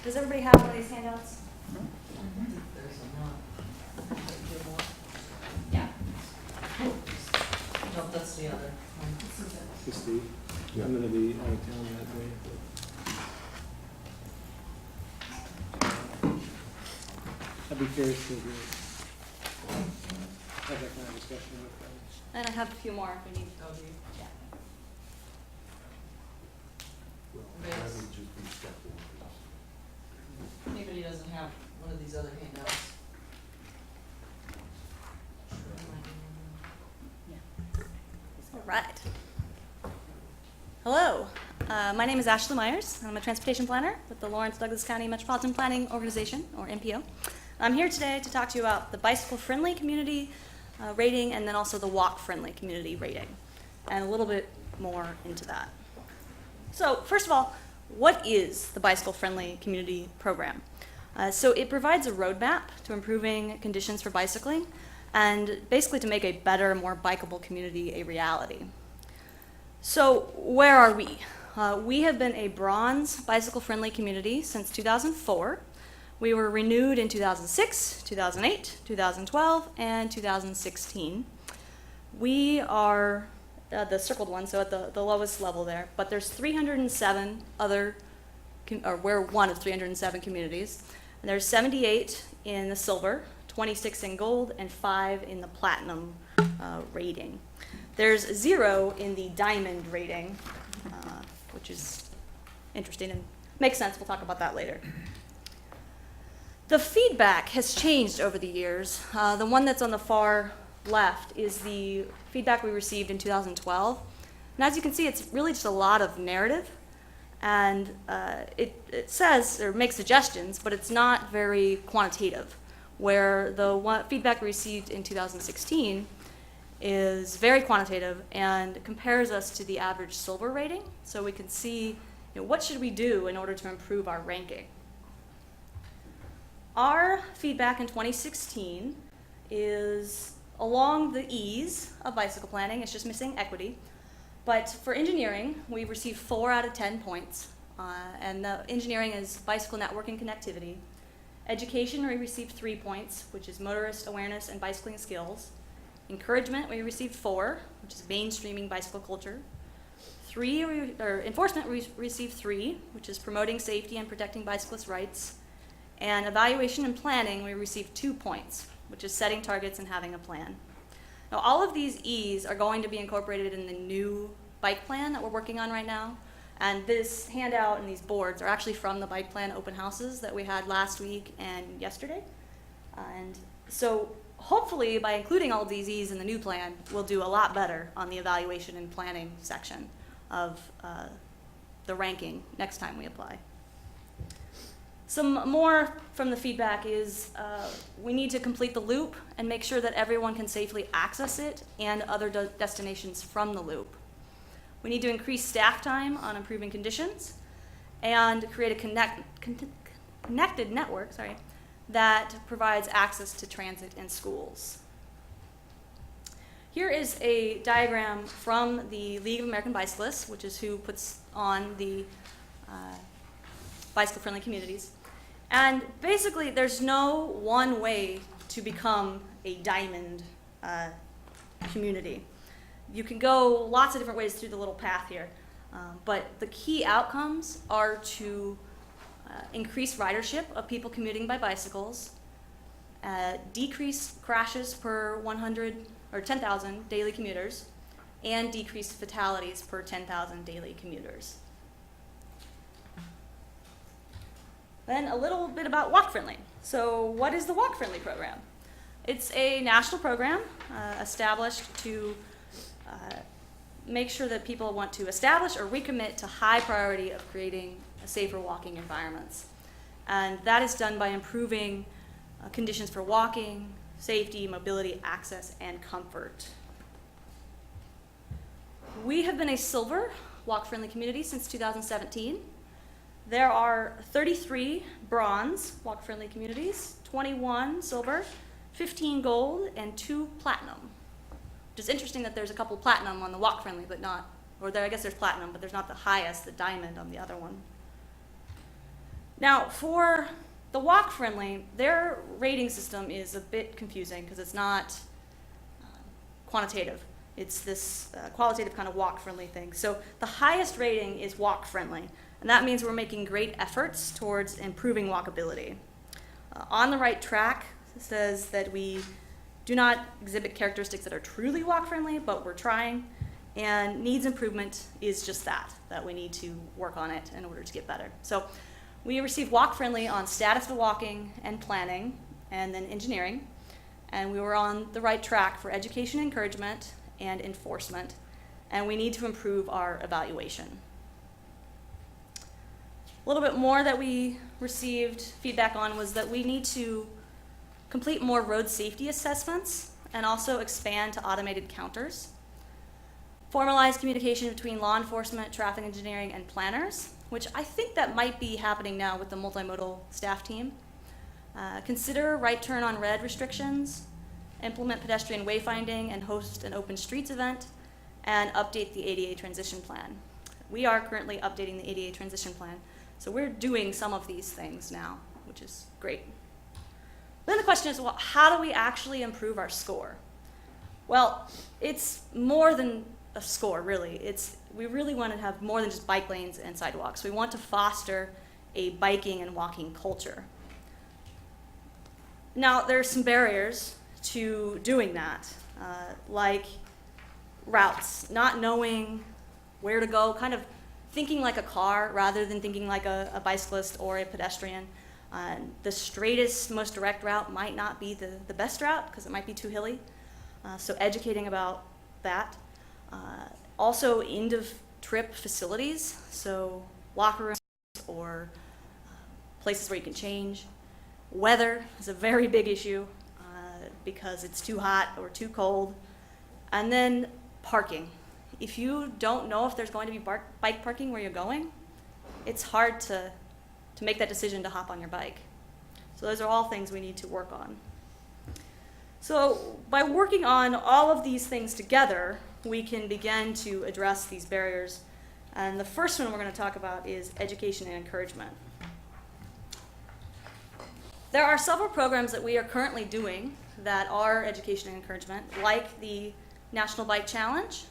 Does everybody have one of these handouts? There's a not. Yeah. No, that's the other one. Hey, Steve, Yeah. I'm gonna be out of town that day. I'd be curious to have that kind of discussion with them. And I have a few more if we need. Oh, do you? Yeah. Well, Yes. that would just be step one. Anybody doesn't have one of these other handouts? All right. Hello. My name is Ashley Myers. I'm a transportation planner with the Lawrence Douglas County Metropolitan Planning Organization, or MPO. I'm here today to talk to you about the bicycle-friendly community rating and then also the walk-friendly community rating, and a little bit more into that. So first of all, what is the bicycle-friendly community program? So it provides a roadmap to improving conditions for bicycling and basically to make a better, more bikeable community a reality. So where are we? We have been a bronze bicycle-friendly community since 2004. We were renewed in 2006, 2008, 2012, and 2016. We are the circled one, so at the lowest level there, but there's 307 other, or we're one of 307 communities. And there's 78 in the silver, 26 in gold, and 5 in the platinum rating. There's 0 in the diamond rating, which is interesting and makes sense. We'll talk about that later. The feedback has changed over the years. The one that's on the far left is the feedback we received in 2012. And as you can see, it's really just a lot of narrative. And it says, or makes suggestions, but it's not very quantitative, where the feedback we received in 2016 is very quantitative and compares us to the average silver rating, so we can see what should we do in order to improve our ranking. Our feedback in 2016 is along the E's of bicycle planning. It's just missing equity. But for engineering, we received 4 out of 10 points. And the engineering is bicycle network and connectivity. Education, we received 3 points, which is motorist awareness and bicycling skills. Encouragement, we received 4, which is mainstreaming bicycle culture. Enforcement, we received 3, which is promoting safety and protecting bicyclist rights. And evaluation and planning, we received 2 points, which is setting targets and having a plan. Now, all of these E's are going to be incorporated in the new bike plan that we're working on right now. And this handout and these boards are actually from the bike plan open houses that we had last week and yesterday. And so hopefully by including all of these E's in the new plan, we'll do a lot better on the evaluation and planning section of the ranking next time we apply. Some more from the feedback is we need to complete the loop and make sure that everyone can safely access it and other destinations from the loop. We need to increase staff time on improving conditions and create a connected network that provides access to transit and schools. Here is a diagram from the League of American Bicyclists, which is who puts on the bicycle-friendly communities. And basically, there's no one way to become a diamond community. You can go lots of different ways through the little path here, but the key outcomes are to increase ridership of people commuting by bicycles, decrease crashes per 100 or 10,000 daily commuters, and decrease fatalities per 10,000 daily commuters. Then a little bit about Walk Friendly. So what is the Walk Friendly program? It's a national program established to make sure that people want to establish or recommit to high priority of creating safer walking environments. And that is done by improving conditions for walking, safety, mobility, access, and comfort. We have been a silver walk-friendly community since 2017. There are 33 bronze walk-friendly communities, 21 silver, 15 gold, and 2 platinum. Which is interesting that there's a couple platinum on the walk-friendly, but not, or there, I guess there's platinum, but there's not the highest, the diamond on the other one. Now, for the walk-friendly, their rating system is a bit confusing because it's not quantitative. It's this qualitative kind of walk-friendly thing. So the highest rating is walk-friendly, and that means we're making great efforts towards improving walkability. On the right track says that we do not exhibit characteristics that are truly walk-friendly, but we're trying, and needs improvement is just that we need to work on it in order to get better. So we received walk-friendly on status of walking and planning, and then engineering, and we were on the right track for education encouragement and enforcement, and we need to improve our evaluation. A little bit more that we received feedback on was that we need to complete more road safety assessments and also expand to automated counters. Formalize communication between law enforcement, traffic engineering, and planners, which I think that might be happening now with the multimodal staff team. Consider right turn on red restrictions, implement pedestrian wayfinding, and host an open streets event, and update the ADA transition plan. We are currently updating the ADA transition plan, so we're doing some of these things now, which is great. Then the question is, well, how do we actually improve our score? Well, it's more than a score, really. We really want to have more than just bike lanes and sidewalks. We want to foster a biking and walking culture. Now, there's some barriers to doing that, like routes, not knowing where to go, kind of thinking like a car rather than thinking like a bicyclist or a pedestrian. The straightest, most direct route might not be the best route because it might be too hilly. So educating about that. Also, end of trip facilities, so locker rooms or places where you can change. Weather is a very big issue because it's too hot or too cold. And then parking. If you don't know if there's going to be bike parking where you're going, it's hard to make that decision to hop on your bike. So those are all things we need to work on. So by working on all of these things together, we can begin to address these barriers. And the first one we're going to talk about is education and encouragement. There are several programs that we are currently doing that are education and encouragement, like the National Bike Challenge.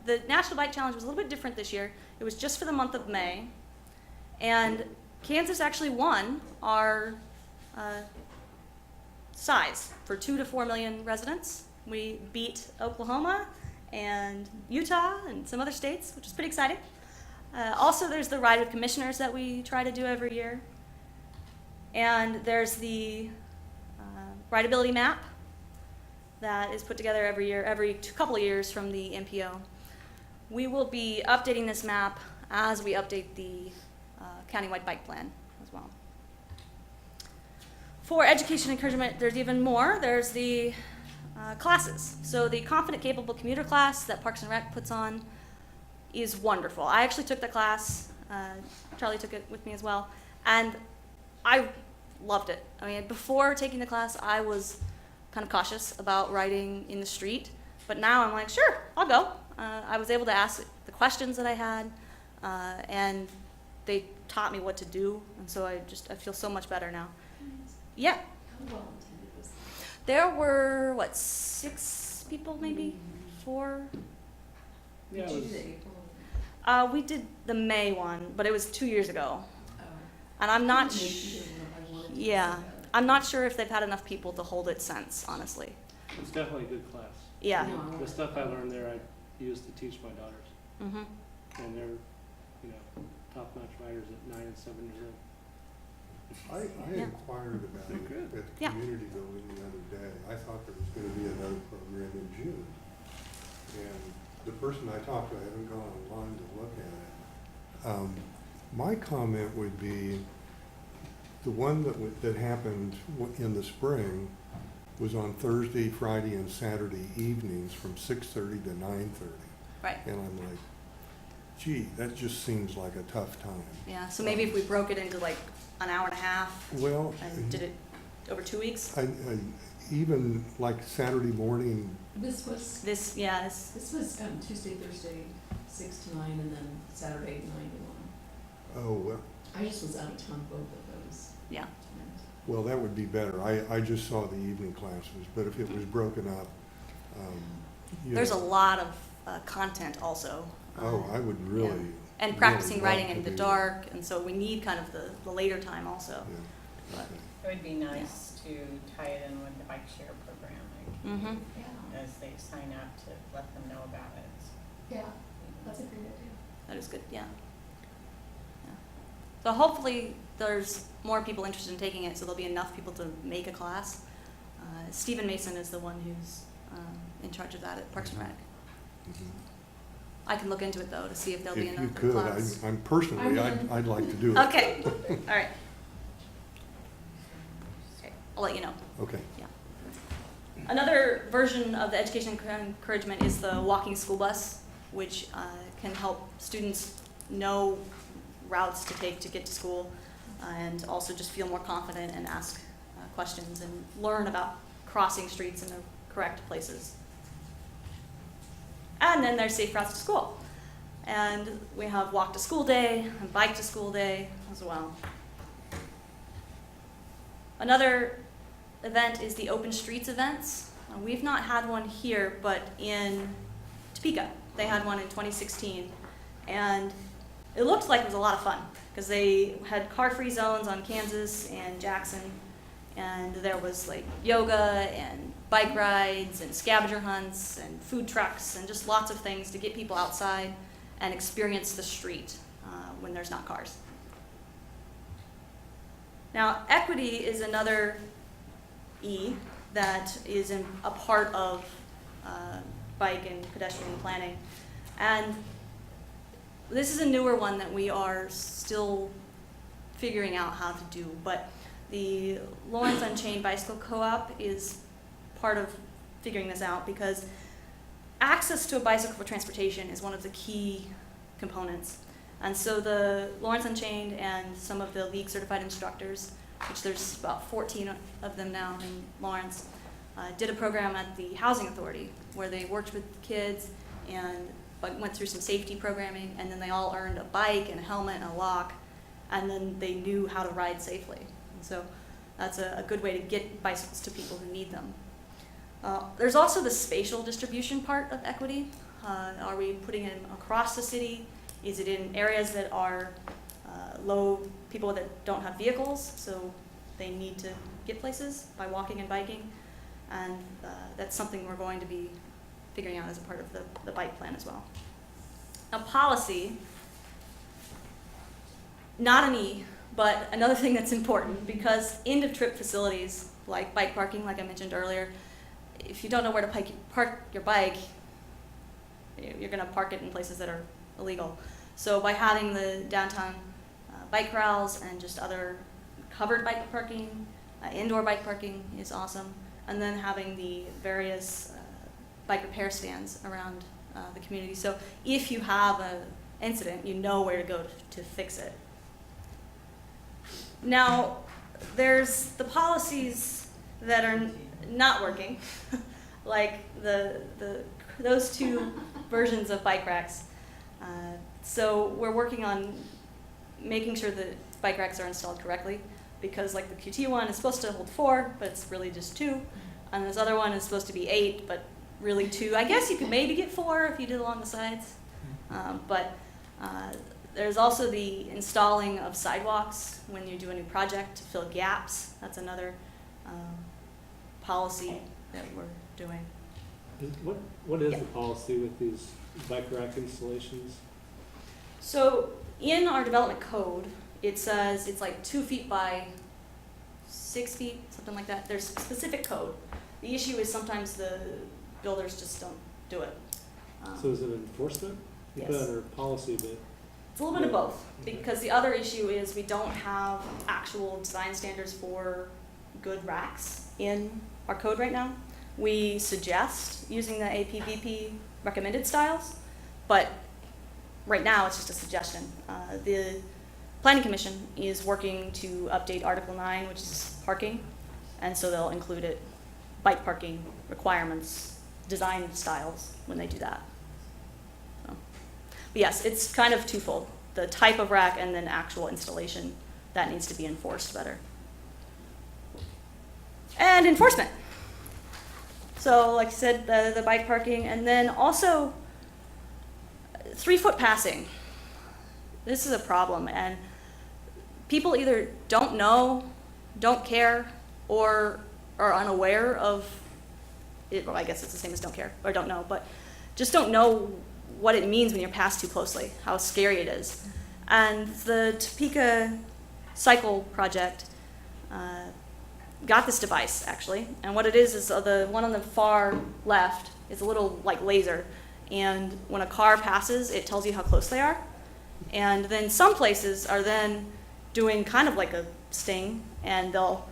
The National Bike Challenge was a little bit different this year. It was just for the month of May. And Kansas actually won our size for 2 to 4 million residents. We beat Oklahoma and Utah and some other states, which is pretty exciting. Also, there's the Ride with Commissioners that we try to do every year. And there's the Rideability map that is put together every year, every couple of years from the MPO. We will be updating this map as we update the countywide bike plan as well. For education encouragement, there's even more. There's the classes. So the Confident Capable Commuter class that Parks and Rec puts on is wonderful. I actually took the class. Charlie took it with me as well. And I loved it. I mean, before taking the class, I was kind of cautious about riding in the street. But now I'm like, sure, I'll go. I was able to ask the questions that I had, and they taught me what to do. And so I feel so much better now. Yeah. How well attended was that? There were, 6 people maybe? 4? Yeah, Did it you was, do the April? We did the May one, but it was 2 years ago. Oh. And I'm not, Yeah. I'm not sure if they've had enough people to hold it since, honestly. it's definitely a good class. Yeah. The stuff I learned there, I used to teach my daughters, Mm-hmm. and they're, top-notch riders at 9 and 7 years old. I Yeah. inquired about They're it good. at the Yeah. community building the other day. I thought there was going to be another program in June. And the person I talked to, I haven't gone online to look at it. My comment would be, the one that happened in the spring was on Thursday, Friday, and Saturday evenings from 6:30 to 9:30. Right. And I'm like, gee, that just seems like a tough time. Yeah. So maybe if we broke it into like an hour and a half Well, and did it over 2 weeks. even like Saturday morning, This was This Tuesday, Thursday, 6 to 9, and then Saturday, 9 to 1. oh, well, I just was out of town both of those Yeah. times. well, that would be better. I just saw the evening classes, but if it was broken up, There's a lot of content also. Oh, I would really. And really practicing love riding to in the do dark, and so we need kind of the later time also. that. Yeah, But- okay. It would be nice to tie it in with the bike share program, Mm-hmm. Yeah, as they sign up to let them know about it. yeah, that's a great idea. That is good, yeah. Yeah. So hopefully there's more people interested in taking it, so there'll be enough people to make a class. Stephen Mason is the one who's in charge of that at Parks and Rec. Mhm. I can look into it though to see if there'll be If you enough could, class. I'm personally, I'd like to do it. Okay, all right. Okay, I'll let you know. Okay. Another version of the education encouragement is the walking school bus, which can help students know routes to take to get to school, and also just feel more confident and ask questions and learn about crossing streets in the correct places. And then there's Safe Routes to School. And we have Walk to School Day and Bike to School Day as well. Another event is the Open Streets events. We've not had one here, but in Topeka, they had one in 2016. And it looked like it was a lot of fun because they had car-free zones on Kansas and Jackson. And there was like yoga and bike rides and scavenger hunts and food trucks and just lots of things to get people outside and experience the street when there's not cars. Now, equity is another E that is a part of bike and pedestrian planning. And this is a newer one that we are still figuring out how to do, but the Lawrence Unchained Bicycle Co-op is part of figuring this out because access to a bicycle for transportation is one of the key components. And so the Lawrence Unchained and some of the league certified instructors, which there's about 14 of them now in Lawrence, did a program at the Housing Authority where they worked with kids and went through some safety programming, and then they all earned a bike and a helmet and a lock, and then they knew how to ride safely. And so that's a good way to get bicycles to people who need them. There's also the spatial distribution part of equity. Are we putting it across the city? Is it in areas that are low, people that don't have vehicles, so they need to get places by walking and biking? And that's something we're going to be figuring out as a part of the bike plan as well. Now, policy, not an E, but another thing that's important, because end-of-trip facilities like bike parking, like I mentioned earlier, if you don't know where to park your bike, you're going to park it in places that are illegal. So by having the downtown bike corrals and just other covered bike parking, indoor bike parking is awesome, and then having the various bike repair stands around the community. So if you have an incident, you know where to go to fix it. Now, there's the policies that are not working, like those two versions of bike racks. So we're working on making sure that bike racks are installed correctly, because like the QT one is supposed to hold 4, but it's really just 2, and this other one is supposed to be 8, but really 2. I guess you could maybe get 4 if you did along the sides, but there's also the installing of sidewalks when you do a new project to fill gaps. That's another policy that we're doing. What is Yeah. the policy with these bike rack installations? So in our development code, it says it's like 2 feet by 6 feet, something like that. There's specific code. The issue is sometimes the builders just don't do it. So is it enforcement? You put Yes. it under policy, but It's a little bit of both, because the other issue is we don't have actual design standards for good racks in our code right now. We suggest using the APVP recommended styles, but right now it's just a suggestion. The Planning Commission is working to update Article 9, which is parking, and so they'll include it, bike parking requirements, design styles when they do that. So. But yes, it's kind of twofold. The type of rack and then actual installation, that needs to be enforced better. And enforcement. So like I said, the bike parking, and then also 3-foot passing. This is a problem, and people either don't know, don't care, or are unaware of it. Well, I guess it's the same as don't care or don't know, but just don't know what it means when you're passed too closely, how scary it is. And the Topeka Cycle Project got this device, actually. And what it is the one on the far left is a little like laser. And when a car passes, it tells you how close they are. And then some places are then doing kind of like a sting, and they'll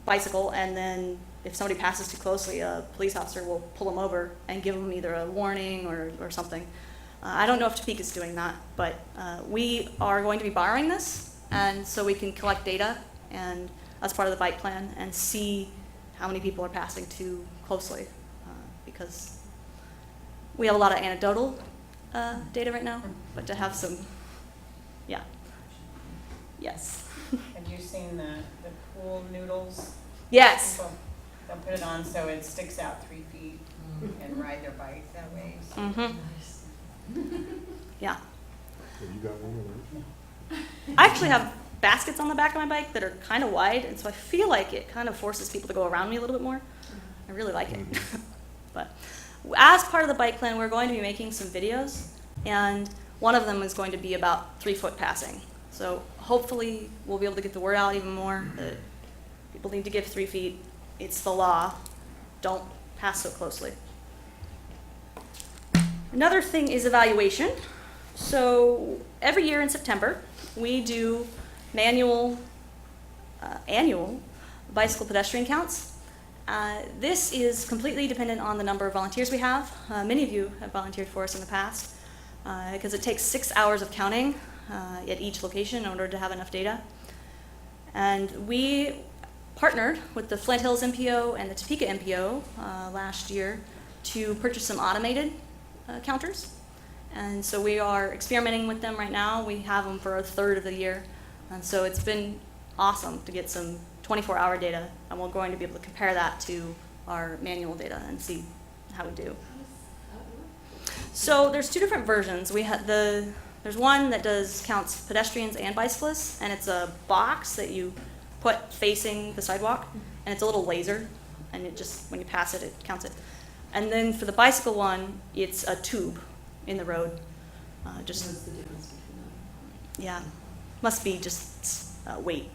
bicycle, and then if somebody passes too closely, a police officer will pull them over and give them either a warning or something. I don't know if Topeka's doing that, but we are going to be borrowing this, and so we can collect data and as part of the bike plan and see how many people are passing too closely, because we have a lot of anecdotal data right now, but to have some, yeah. Yes. Have you seen the pool noodles? Yes. People, they'll put it on so it sticks out 3 feet and ride their bike that way. So Mm-hmm. Yeah. Have you got one of those? I actually have baskets on the back of my bike that are kind of wide, and so I feel like it kind of forces people to go around me a little bit more. I really like it. But as part of the bike plan, we're going to be making some videos, and one of them is going to be about 3-foot passing. So hopefully we'll be able to get the word out even more that people need to give 3 feet. It's the law. Don't pass so closely. Another thing is evaluation. So every year in September, we do annual bicycle pedestrian counts. This is completely dependent on the number of volunteers we have. Many of you have volunteered for us in the past because it takes 6 hours of counting at each location in order to have enough data. And we partnered with the Flint Hills MPO and the Topeka MPO last year to purchase some automated counters. And so we are experimenting with them right now. We have them for a third of the year. And so it's been awesome to get some 24-hour data, and we're going to be able to compare that to our manual data and see how we do. So there's 2 different versions. There's one that counts pedestrians and bicyclists, and it's a box that you put facing the sidewalk, and it's a little laser, and it just, when you pass it, it counts it. And then for the bicycle one, it's a tube in the road. What's the difference between them? Yeah, must be just weight.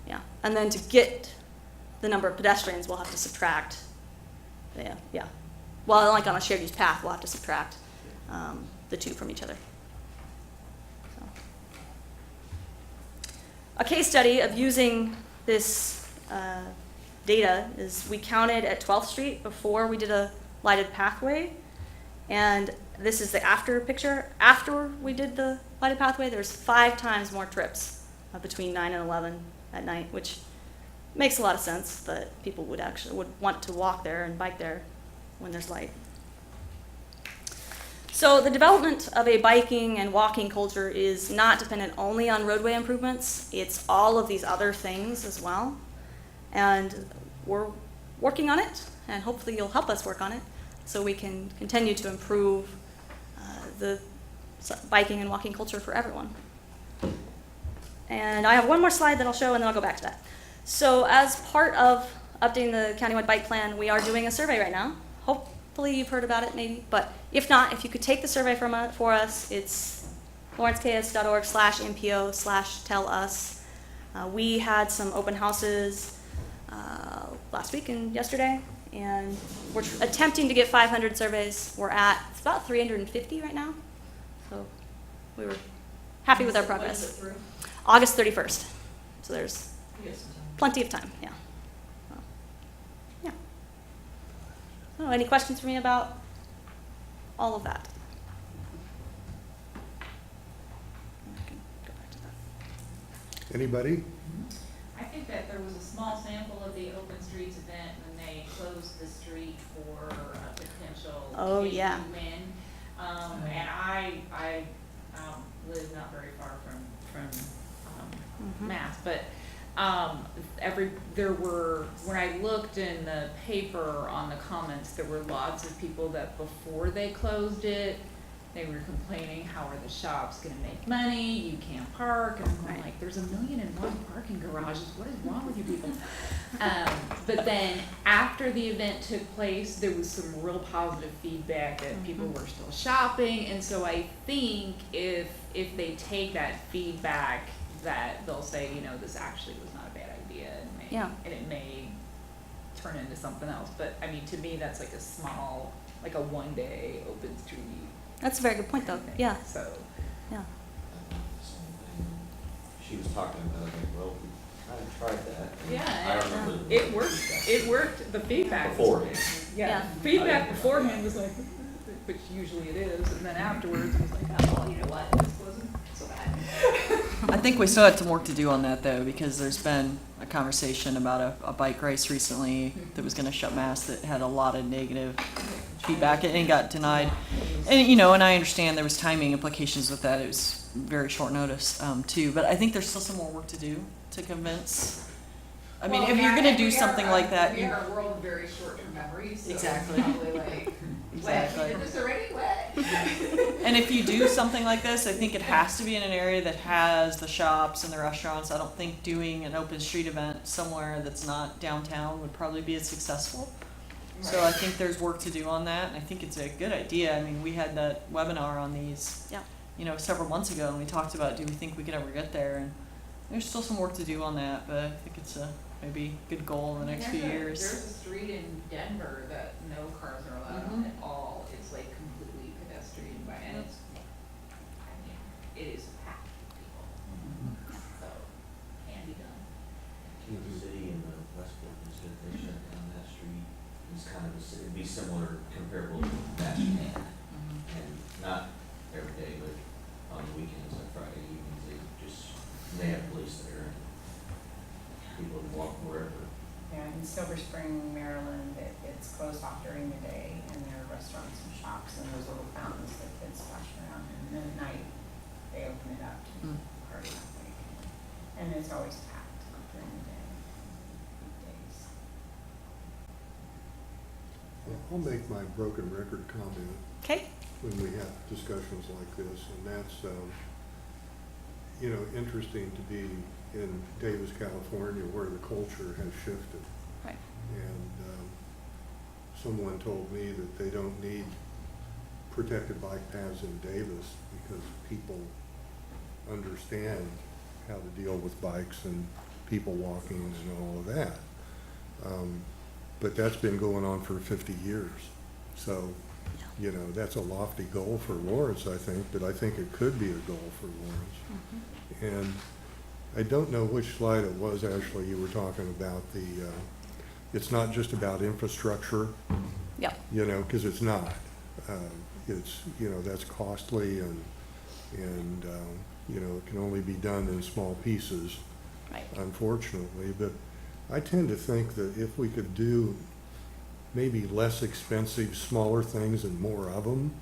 Yeah, and then to get the number of pedestrians, we'll have to subtract. Yeah. Well, like on a shared use path, we'll have to subtract the 2 from each other. So. A case study of using this data is we counted at 12th Street before we did a lighted pathway, and this is the after picture. After we did the lighted pathway, there's 5 times more trips between 9 and 11 at night, which makes a lot of sense that people would want to walk there and bike there when there's light. So the development of a biking and walking culture is not dependent only on roadway improvements. It's all of these other things as well. And we're working on it, and hopefully you'll help us work on it so we can continue to improve the biking and walking culture for everyone. And I have one more slide that I'll show, and then I'll go back to that. So as part of updating the countywide bike plan, we are doing a survey right now. Hopefully you've heard about it, maybe. But if not, if you could take the survey for us, it's lawrenceks.org/MPO/tell-us. We had some open houses last week and yesterday, and we're attempting to get 500 surveys. It's about 350 right now. So we were happy with our progress. When is it through? August 31st. So there's You get some time. plenty of time, yeah. Yeah. So any questions for me about all of that? I can go back to that. Anybody? I think that there was a small sample of the Open Streets event when they closed the street for a potential Oh, yeah. win. And I live not very far from Mass, but when I looked in the paper on the comments, there were lots of people that before they closed it, they were complaining, how are the shops gonna make money, you can't park, and I'm going like, there's 1,000,001 parking garages, what is wrong with you people? But then after the event took place, there was some real positive feedback that people were still shopping, and so I think if they take that feedback, that they'll say, this actually was not a bad idea, and it may turn into something else. But I mean, to me, that's like a small, like a one-day open street. That's a very good point, though. Yeah. So. Yeah. She was talking about it, well, we kind of tried that. Yeah, I remember. it worked. It worked. The feedback. Beforehand. Yeah. Feedback beforehand was like, which usually it is, and then afterwards it was like, oh, you know what, this wasn't so bad. I think we still have some work to do on that, though, because there's been a conversation about a bike race recently that was going to shut Mass that had a lot of negative feedback and got denied. And I understand there was timing implications with that. It was very short notice too. But I think there's still some more work to do to convince I mean, Well, if we you're are- gonna do we are something a- like that, We you, are a world of very short-term memories, so it's Exactly. probably like, Exactly. what, we did this already, what? and if you do something like this, I think it has to be in an area that has the shops and the restaurants. I don't think doing an open street event somewhere that's not downtown would probably be as successful. So I think there's work to do on that, and I think it's a good idea. I mean, we had that webinar on these, Yeah. Several months ago, and we talked about, do we think we could ever get there? And there's still some work to do on that, but I think it's a maybe good goal in the next few years. There's a street in Denver that no cars are allowed on at all. It's like completely pedestrian by, and it's, I mean, it is packed with people. So, can be done. Kansas City and the West Portland said they shut down that street. It's kind of, it'd be similar, comparable to that, and not every day, but on the weekends, like Friday evenings, they have police there, and people can walk wherever. Yeah, in Silver Spring, Maryland, it's closed off during the day, and there are restaurants and shops and those little fountains that kids splash around, and then at night, they open it up to party that way. And it's always packed during the day, weekdays. I'll make my broken record comment Okay. when we have discussions like this, and that's, interesting to be in Davis, California, where the culture has shifted. Right. And someone told me that they don't need protected bike paths in Davis because people understand how to deal with bikes and people walking and all of that. But that's been going on for 50 years. So, that's a lofty goal for Lawrence, I think, but I think it could be a goal for Lawrence. And I don't know which slide it was, actually, you were talking about it's not just about infrastructure, Yeah. because it's not. It's, that's costly and it can only be done in small pieces, Right. unfortunately. But I tend to think that if we could do maybe less expensive, smaller things and more of them,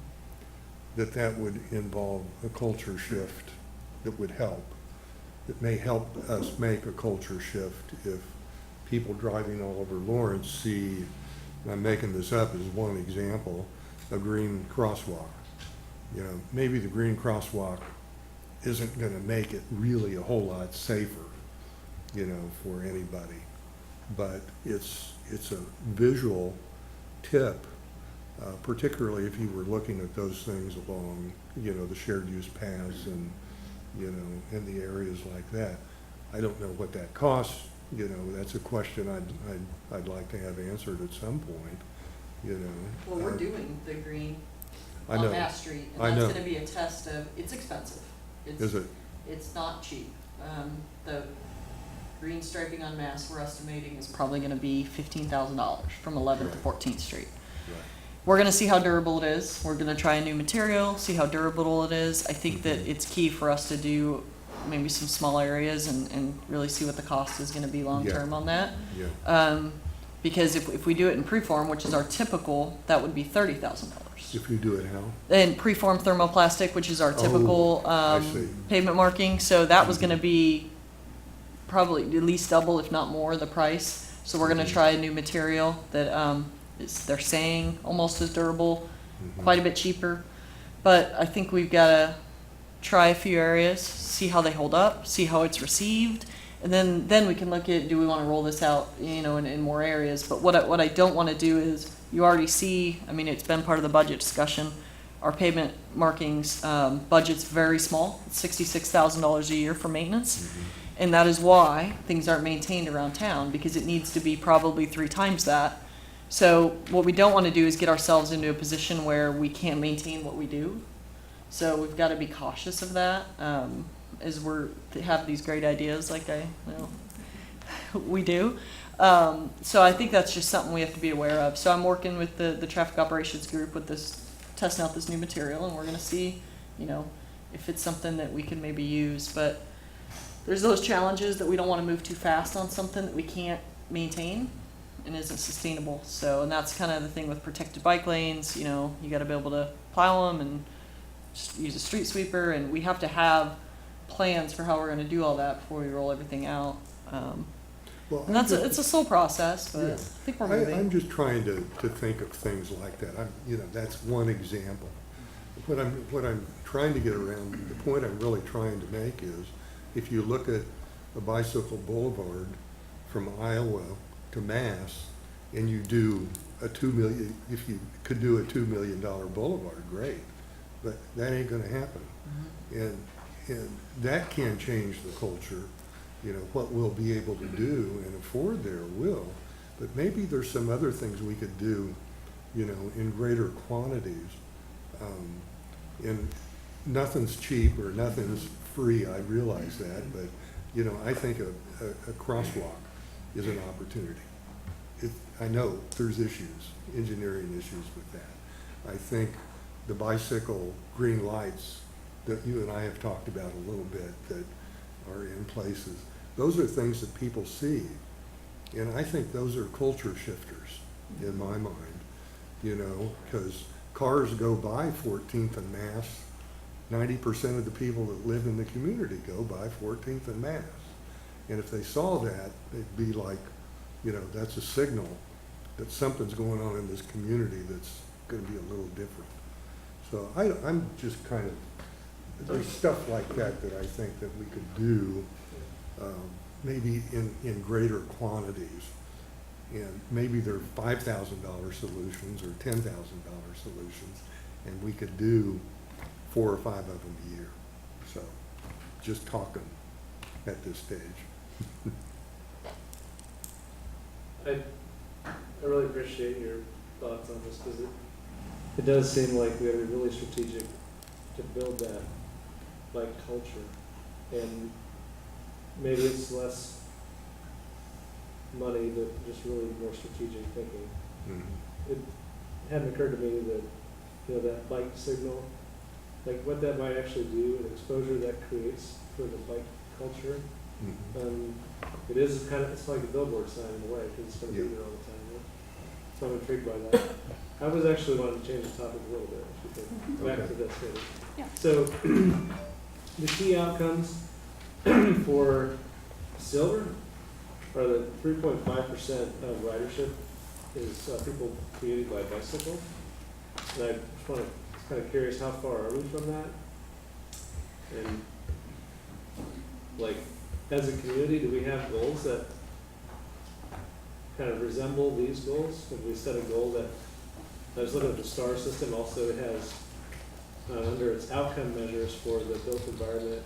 that would involve a culture shift that would help. It may help us make a culture shift if people driving all over Lawrence see, and I'm making this up as one example, a green crosswalk. Maybe the green crosswalk isn't gonna make it really a whole lot safer, for anybody. But it's a visual tip, particularly if you were looking at those things along, the shared use paths and, in the areas like that. I don't know what that costs, that's a question I'd like to have answered at some point, Well, we're doing the green I on know. Mass Street, I and know. that's gonna be a test of, it's expensive. Is it? It's not cheap. The green striping on Mass, we're estimating, is probably gonna be $15,000 from 11th to Right. 14th Street. Right. We're gonna see how durable it is. We're gonna try a new material, see how durable it is. I think that it's key for us to do maybe some small areas and really see what the cost is gonna be long-term on that. Yeah. Because if we do it in preform, which is our typical, that would be $30,000. If you do it how? And preform thermoplastic, which is our typical I see. pavement marking, so that was gonna be probably at least double, if not more, the price. So we're gonna try a new material that they're saying almost as durable, quite a bit cheaper. But I think we've gotta try a few areas, see how they hold up, see how it's received, and then we can look at, do we wanna roll this out, in more areas. But what I don't wanna do is, you already see, I mean, it's been part of the budget discussion, our pavement markings, budget's very small, it's $66,000 a year for maintenance. And that is why things aren't maintained around town, because it needs to be probably 3 times that. So what we don't want to do is get ourselves into a position where we can't maintain what we do. So we've got to be cautious of that, as have these great ideas like we do. So I think that's just something we have to be aware of. So I'm working with the traffic operations group with this, testing out this new material, and we're going to see, if it's something that we can maybe use. But there's those challenges that we don't want to move too fast on something that we can't maintain and isn't sustainable. So, and that's kind of the thing with protected bike lanes, you got to be able to plow them and just use a street sweeper, and we have to have plans for how we're going to do all that before we roll everything out. Well, Well, And it's a slow process, but Yeah. I think we're I'm moving. just trying to think of things like that. That's one example. What I'm trying to get around, the point I'm really trying to make is, if you look at a bicycle boulevard from Iowa to Mass, and you do a if you could do a $2 million boulevard, great, but that ain't gonna happen. And that can change the culture. What we'll be able to do and afford there will, but maybe there's some other things we could do, in greater quantities. And nothing's cheap or nothing's free, I realize that, but, I think a crosswalk is an opportunity. I know there's engineering issues with that. I think the bicycle green lights that you and I have talked about a little bit that are in places, those are things that people see. And I think those are culture shifters in my mind, because cars go by 14th and Mass. 90% of the people that live in the community go by 14th and Mass. And if they saw that, it'd be like, that's a signal that something's going on in this community that's going to be a little different. So I'm just kind of, there's stuff like that that I think that we could do, maybe in greater quantities. And maybe they're $5,000 solutions or $10,000 solutions, and we could do 4 or 5 of them a year. So, just talking at this stage. I really appreciate your thoughts on this, because it does seem like we have to be really strategic to build that bike culture. And maybe it's less money, but just really more strategic thinking. Mhm. It hadn't occurred to me that, that bike signal, like what that might actually do, and exposure that creates for the bike culture. Mhm. It is it's like a billboard sign in a way, because it's going to be Yeah. there all the time. Yeah? So I'm intrigued by that. I was actually wanting to change the topic a little bit, if you could. Back Okay. to this maybe. Yeah. So the key outcomes for silver are that 3.5% of ridership is people commuting by bicycle. And I just want to, kind of curious, how far are we from that? And like, as a community, do we have goals that kind of resemble these goals? Have we set a goal that, I was looking at the STAR system, also it has, under its outcome measures for the built environment,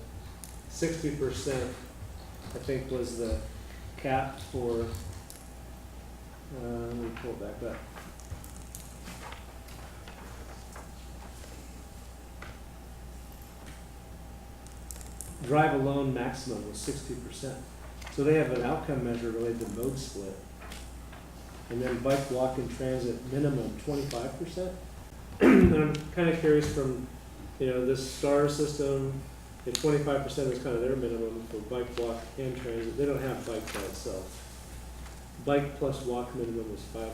60%, I think, was the cap for, let me pull it back up. Drive alone maximum was 60%. So they have an outcome measure related to mode split. And then bike, walk, and transit minimum 25%. And I'm kind of curious from, this STAR system, if 25% is kind of their minimum for bike, walk, and transit. They don't have bike by itself. Bike plus walk minimum was 5%.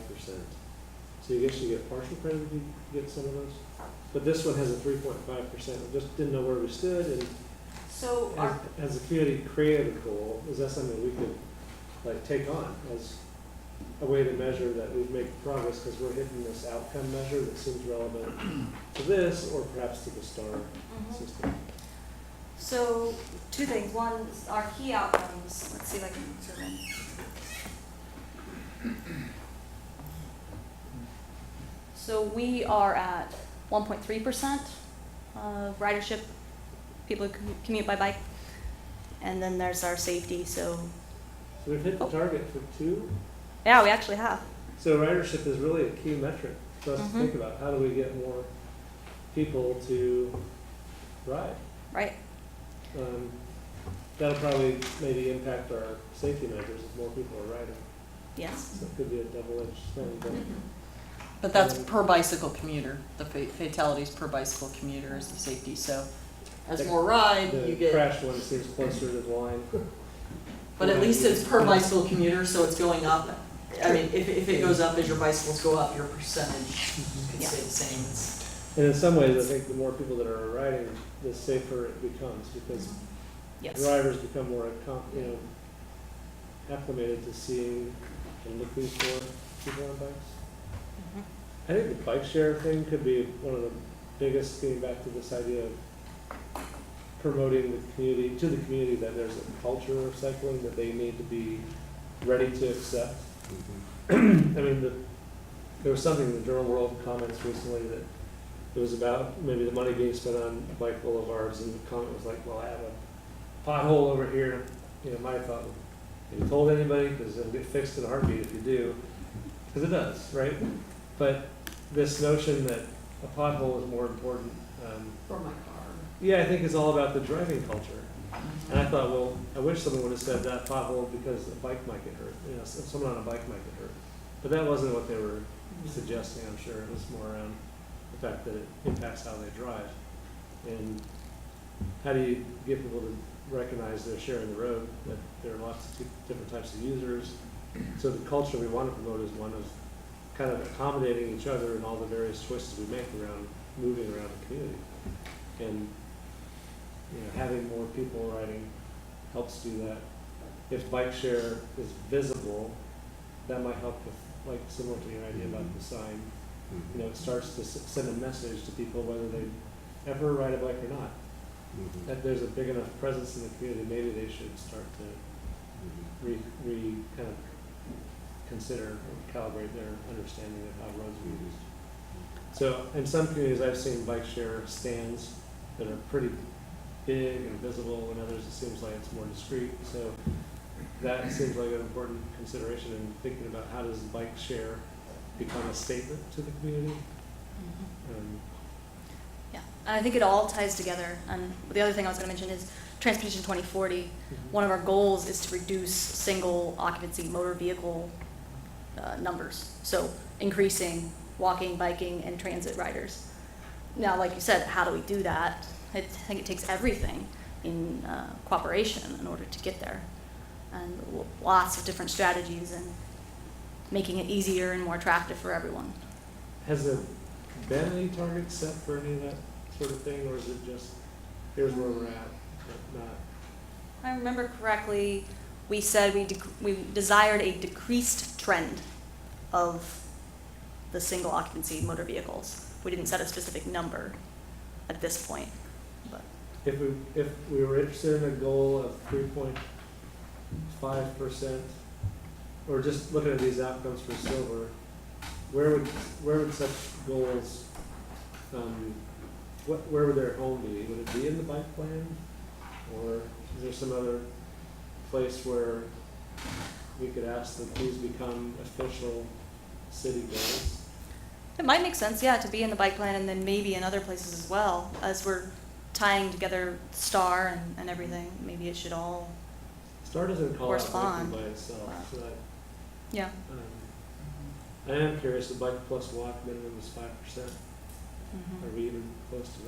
So you guess you get partial credit if you get some of those. But this one has a 3.5%. I just didn't know where we stood, and So as a community created a goal, is that something we could take on as a way to measure that we've made progress because we're hitting this outcome measure that seems relevant to this, or perhaps to the STAR system? So, 2 things. One, our key outcomes. Let's see if I can zoom in. So we are at 1.3% of ridership, people who commute by bike. And then there's our safety, so So we've hit the target for 2. yeah, we actually have. So ridership is really a key metric for us to Mhm. think about. How do we get more people to ride? Right. That'll probably maybe impact our safety measures if more people are riding. Yes. So it could be a double-edged thing, But that's per bicycle commuter, the fatalities per bicycle commuter is the safety, so as more ride, you the get, crash one seems closer to the line. but at least it's per bicycle commuter, so it's going up. I mean, if it goes up as your bicycles go up, your percentage could Yeah. stay the same. It's- And in some ways, I think the more people that are riding, the safer it becomes, because Yes. drivers become more, acclimated to seeing and looking for people on bikes. Mhm. I think the bike share thing could be one of the biggest, getting back to this idea of promoting the community, to the community, that there's a culture of cycling that they need to be ready to accept. I mean, there was something in the Journal World comments recently that it was about maybe the money being spent on bike boulevards, and the comment was like, well, I have a pothole over here. You know, my thought, have you told anybody? Because it'll get fixed in a heartbeat if you do. Because it does, right? But this notion that a pothole is more important, For my car. yeah, I think it's all about the driving culture. And I thought, well, I wish someone would have said that pothole because a bike might get hurt. You know, someone on a bike might get hurt. But that wasn't what they were suggesting, I'm sure. It was more around the fact that it impacts how they drive. And how do you get people to recognize they're sharing the road, that there are lots of different types of users. So the culture we want to promote is one of kind of accommodating each other in all the various choices we make around moving around the community. And you know, having more people riding helps do that. If bike share is visible, that might help with, like, similar to your idea about the sign. You know, it starts to send a message to people whether they ever ride a bike or not. That there's a big enough presence in the community, maybe they should start to kind of consider or calibrate their understanding of how roads are used. So in some communities, I've seen bike share stands that are pretty big and visible, and others it seems like it's more discreet. So that seems like an important consideration in thinking about how does bike share become a statement to the community. Yeah, and I think it all ties together. And the other thing I was going to mention is Transportation 2040. One of our goals is to reduce single occupancy motor vehicle numbers. So increasing walking, biking, and transit riders. Now, like you said, how do we do that? I think it takes everything in cooperation in order to get there. And lots of different strategies and making it easier and more attractive for everyone. Has there been any targets set for any of that sort of thing, or is it just, here's where we're at, but not? If I remember correctly, we said we desired a decreased trend of the single occupancy motor vehicles. We didn't set a specific number at this point, but. If we were interested in a goal of 3.5%, or just looking at these outcomes for silver, where would such goals, where would their home be? Would it be in the bike plan, or is there some other place where we could ask that these become official city goals? It might make sense, yeah, to be in the bike plan and then maybe in other places as well, as we're tying together STAR and everything. Maybe it should all, STAR doesn't call out correspond. biking by itself, Wow. so that, yeah. I am curious, the bike plus walk minimum is 5%. Mhm. Are we even close to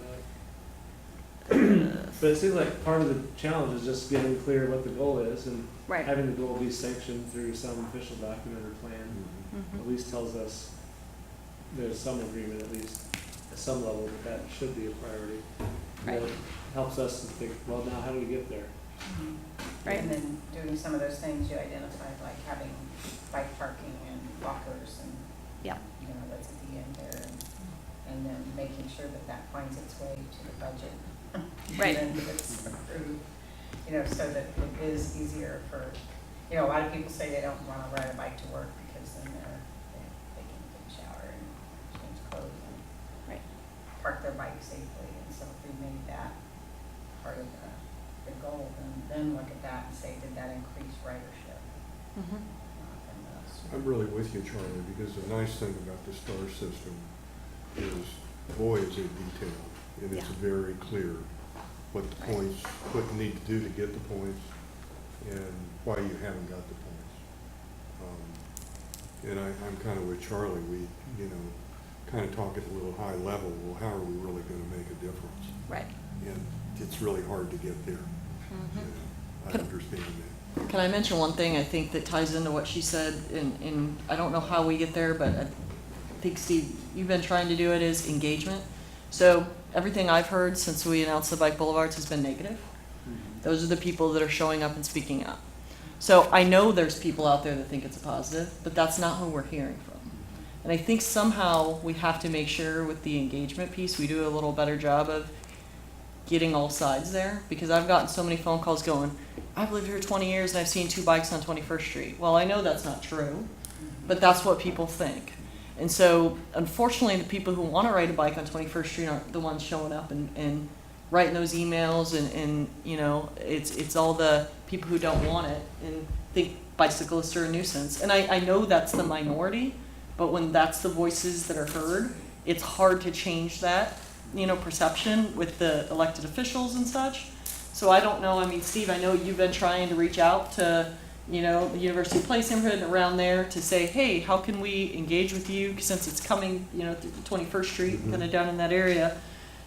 that? But it seems like part of the challenge is just getting clear what the goal is, and Right. having the goal be sanctioned through some official document or plan. Mhm. At least tells us there's some agreement, at least at some level, that should be a priority. Right. And that helps us to think, well, now how do we get there? Right. And then doing some of those things you identified, like having bike parking and walkers and, Yeah. you know, that's at the end there. And then making sure that that finds its way to the budget. Right. And then it's approved, you know, so that it is easier for, you know, a lot of people say they don't want to ride a bike to work because then they can take a shower and change clothes and Right. park their bike safely. And so if we made that part of the goal, then look at that and say, did that increase ridership? Mhm. I'm really with you, Charlie, because the nice thing about the STAR system is, boy, is it detailed. And it's Yeah. very clear what the points, what you need to do to get the points, and why you haven't got the points. And I'm kind of with Charlie. We, you know, kind of talk at a little high level. Well, how are we really going to make a difference? Right. And it's really hard to get there. Mhm. You know, I understand that. Can I mention one thing I think that ties into what she said, and I don't know how we get there, but I think, Steve, you've been trying to do it, is engagement. So everything I've heard since we announced the bike boulevards has been negative. Those are the people that are showing up and speaking up. So I know there's people out there that think it's a positive, but that's not who we're hearing from. And I think somehow we have to make sure with the engagement piece, we do a little better job of getting all sides there, because I've gotten so many phone calls going, I've lived here 20 years and I've seen 2 bikes on 21st Street. Well, I know that's not true, but that's what people think. And so, unfortunately, the people who want to ride a bike on 21st Street aren't the ones showing up and writing those emails, and you know, it's all the people who don't want it and think bicyclists are a nuisance. And I know that's the minority, but when that's the voices that are heard, it's hard to change that, you know, perception with the elected officials and such. So I don't know, I mean, Steve, I know you've been trying to reach out to, you know, the University Place neighborhood and around there to say, hey, how can we engage with you since it's coming, you know, through 21st Street, kind of down in that area.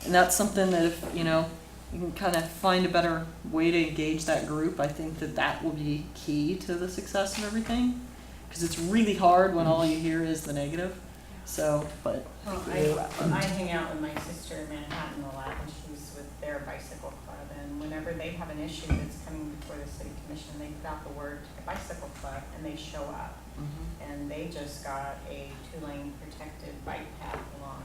And that's something that if, you know, you can kind of find a better way to engage that group, I think that that will be key to the success of everything. Because it's really hard when all you hear is the negative. So, but. Well, I hang out with my sister in Manhattan a lot, and she's with their bicycle club, and whenever they have an issue that's coming before the city commission, they put out the word to the bicycle club, and they show up. And they just got a 2-lane protected bike path along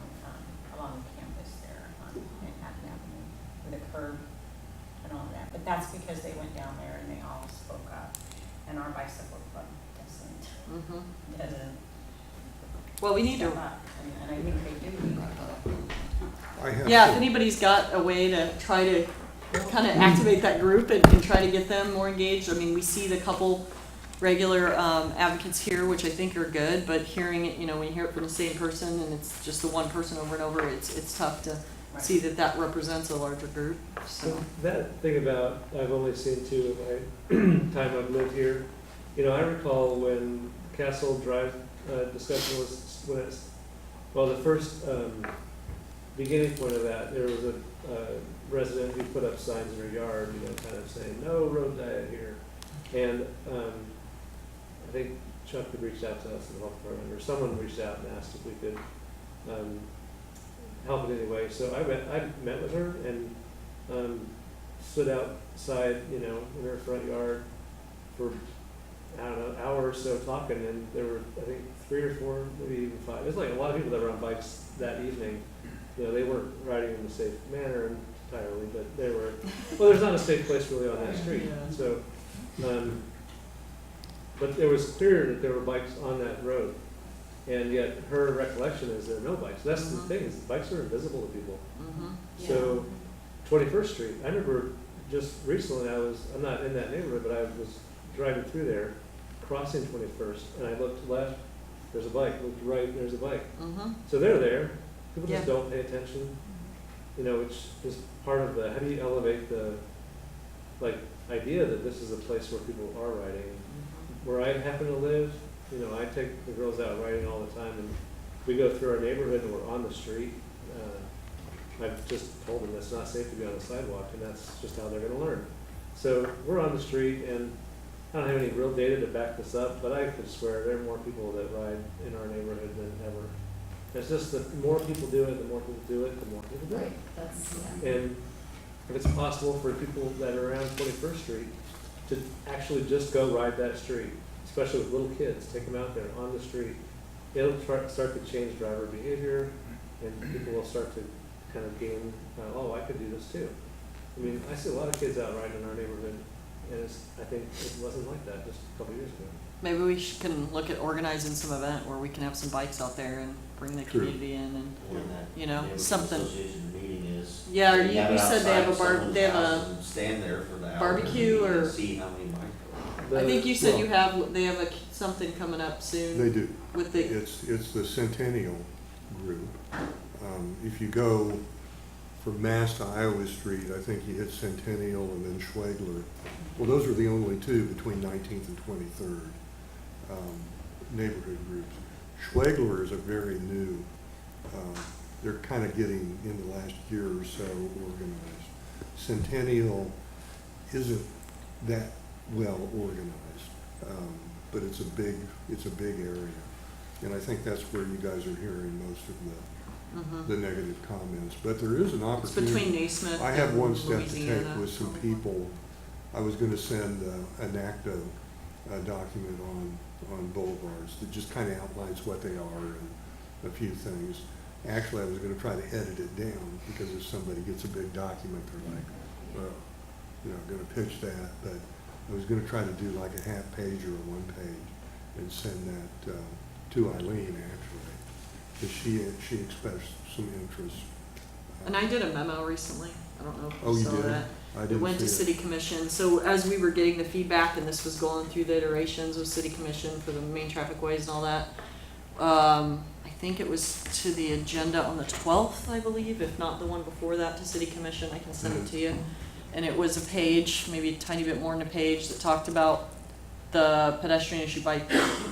campus there on Manhattan Avenue with a curb and all that. But that's because they went down there and they all spoke up, and our bicycle club doesn't Well, we need to. step up, and I think they do need to. I have Yeah, to- if anybody's got a way to try to kind of activate that group and try to get them more engaged. I mean, we see the couple regular advocates here, which I think are good, but hearing it, you know, when you hear it from the same person and it's just the one person over and over, it's tough to see that that represents a larger group, so. That thing about, I've only seen 2 in my time I've lived here. You know, I recall when Castle Drive discussion was, when it's, well, the first beginning point of that, there was a resident who put up signs in her yard, you know, kind of saying, no road diet here. And I think Chuck had reached out to us in the health department, or someone reached out and asked if we could help in any way. So I met with her and stood outside, you know, in her front yard for, I don't know, an hour or so talking, and there were, I think, 3 or 4, maybe even 5. There's like a lot of people that were on bikes that evening. You know, they weren't riding in a safe manner entirely, but they were, well, there's not a safe place really on that street. So, but it was clear that there were bikes on that road. And yet her recollection is there are no bikes. That's the thing, is the bikes are invisible to people. So 21st Street, I remember just recently I'm not in that neighborhood, but I was driving through there, crossing 21st, and I looked left, there's a bike, looked right, there's a bike. So they're there, people just don't pay attention, you know, which is part of the, how do you elevate the, like, idea that this is a place where people are riding. Where I happen to live, you know, I take the girls out riding all the time, and we go through our neighborhood and we're on the street. I've just told them it's not safe to be on the sidewalk, and that's just how they're gonna learn. So we're on the street, and I don't have any real data to back this up, but I could swear there are more people that ride in our neighborhood than ever. It's just that the more people do it, the more people do it, the more people do it. That's, And if it's possible for people that are around 21st Street to actually just go ride that street, especially with little kids, take them out there on the street, it'll start to change driver behavior, and people will start to kind of gain, oh, I could do this too. I mean, I see a lot of kids out riding in our neighborhood, and I think it wasn't like that just a couple years ago. Maybe we can look at organizing some event where we can have some bikes out there and bring the community in and, When that you know, neighborhood something. association meeting is. Yeah, or you have you it said they have a outside someone's they have house a, and stand there for the hour barbecue and or- see how many bikes I think you said Well, they have something coming up soon. They do. With the, It's the Centennial group. If you go from Mass to Iowa Street, I think you hit Centennial and then Schwegler. Well, those are the only 2 between 19th and 23rd neighborhood groups. Schwegler is a very new, they're kind of getting in the last year or so organized. Centennial isn't that well organized, but it's a big area. And I think that's where you guys are hearing most of the negative comments. But there is an it's opportunity. between Naismith I have and one step to take Louisiana. with some people. I was going to send a NACDO document on boulevards that just kind of outlines what they are and a few things. Actually, I was going to try to edit it down because if somebody gets a big document, they're like, well, going to pitch that. But I was going to try to do like a half page or a 1 page and send that to Eileen, actually, because she expressed some interest. And I did a memo recently. I don't know if Oh, you you saw did? that. I It didn't went to see city commission. So as we were getting the feedback and this was going through the iterations of city commission for the main traffic ways and all that, I think it was to the agenda on the 12th, I believe, if not the one before that, to city commission. I can send it to you. And it was a page, maybe a tiny bit more than a page, that talked about the pedestrian issue bike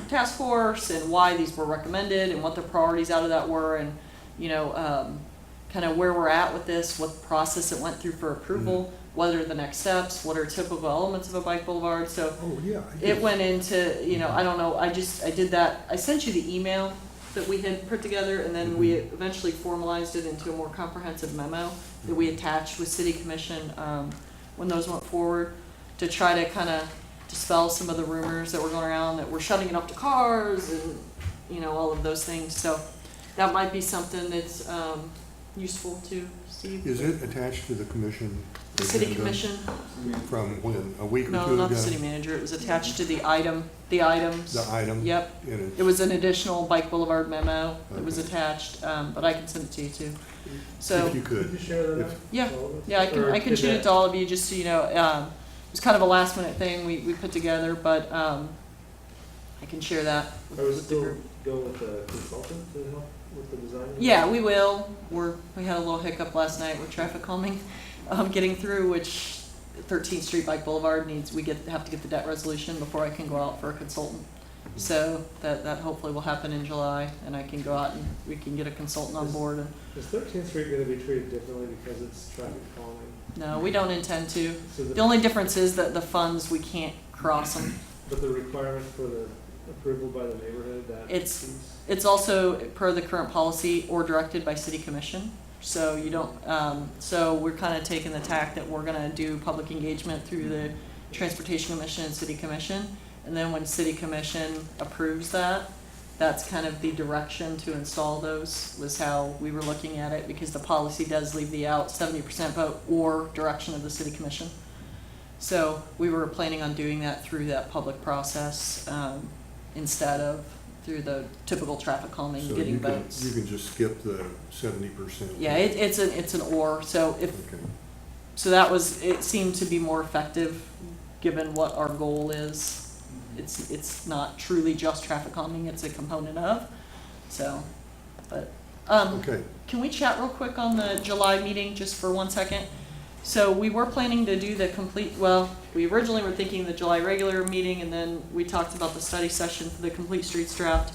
task force and why these were recommended and what the priorities out of that were, and kind of where we're at with this, what process it went through for approval, what are the next steps, what are typical elements of a bike boulevard. So Oh, yeah. it went into, I don't know, I did that, I sent you the email that we had put together, and then we eventually formalized it into a more comprehensive memo that we attached with city commission when those went forward, to try to kind of dispel some of the rumors that were going around that we're shutting it up to cars and, all of those things. So that might be something that's useful to Steve. Is it attached to the commission? City agenda commission? From when? A week or two ago? No, not the city manager. It was attached to the items. The item? Yep. And It was an additional bike boulevard memo that was Okay. attached, but I can send it to you too. So, if you Could could. you share that? If- yeah, with all of us? yeah, I Or can did shoot it that- to all of you, just so you know. It was kind of a last minute thing we put together, but I can share that Are we with the still group. going with the consultant to help with the design? Yeah, we will. We had a little hiccup last night with traffic calming, getting through, which 13th Street Bike Boulevard have to get the debt resolution before I can go out for a consultant. So that hopefully will happen in July, and I can go out and we can get a consultant on board. And, Is 13th Street going to be treated differently because it's traffic calming? no, we don't intend to. So The only difference is that the funds, we can't cross them. but the requirement for the approval by the neighborhood, that It's- piece? It's also per the current policy or directed by city commission. So you don't, so we're kind of taking the tack that we're gonna do public engagement through the Transportation Commission and City Commission. And then when City Commission approves that, that's kind of the direction to install those, was how we were looking at it, because the policy does leave the out 70% vote or direction of the City Commission. So we were planning on doing that through that public process, instead of through the typical traffic calming, So getting you can, votes. you can just skip the 70%. Yeah, it's an or, so Okay. it seemed to be more effective, given what our goal is. It's not truly just traffic calming, it's a component of, so, but, Okay. can we chat real quick on the July meeting, just for 1 second? So we were planning to do we originally were thinking the July regular meeting, and then we talked about the study session for the complete streets draft.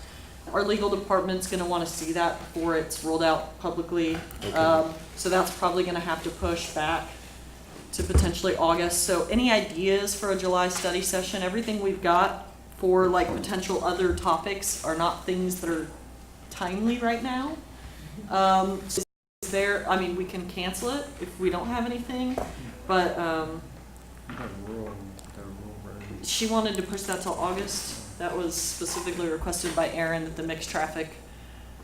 Our legal department's gonna wanna see that before it's rolled out publicly. Okay. So that's probably gonna have to push back to potentially August. So any ideas for a July study session? Everything we've got for like potential other topics are not things that are timely right now. We can cancel it if we don't have anything, but, she wanted to push that till August. That was specifically requested by Aaron, that the mixed traffic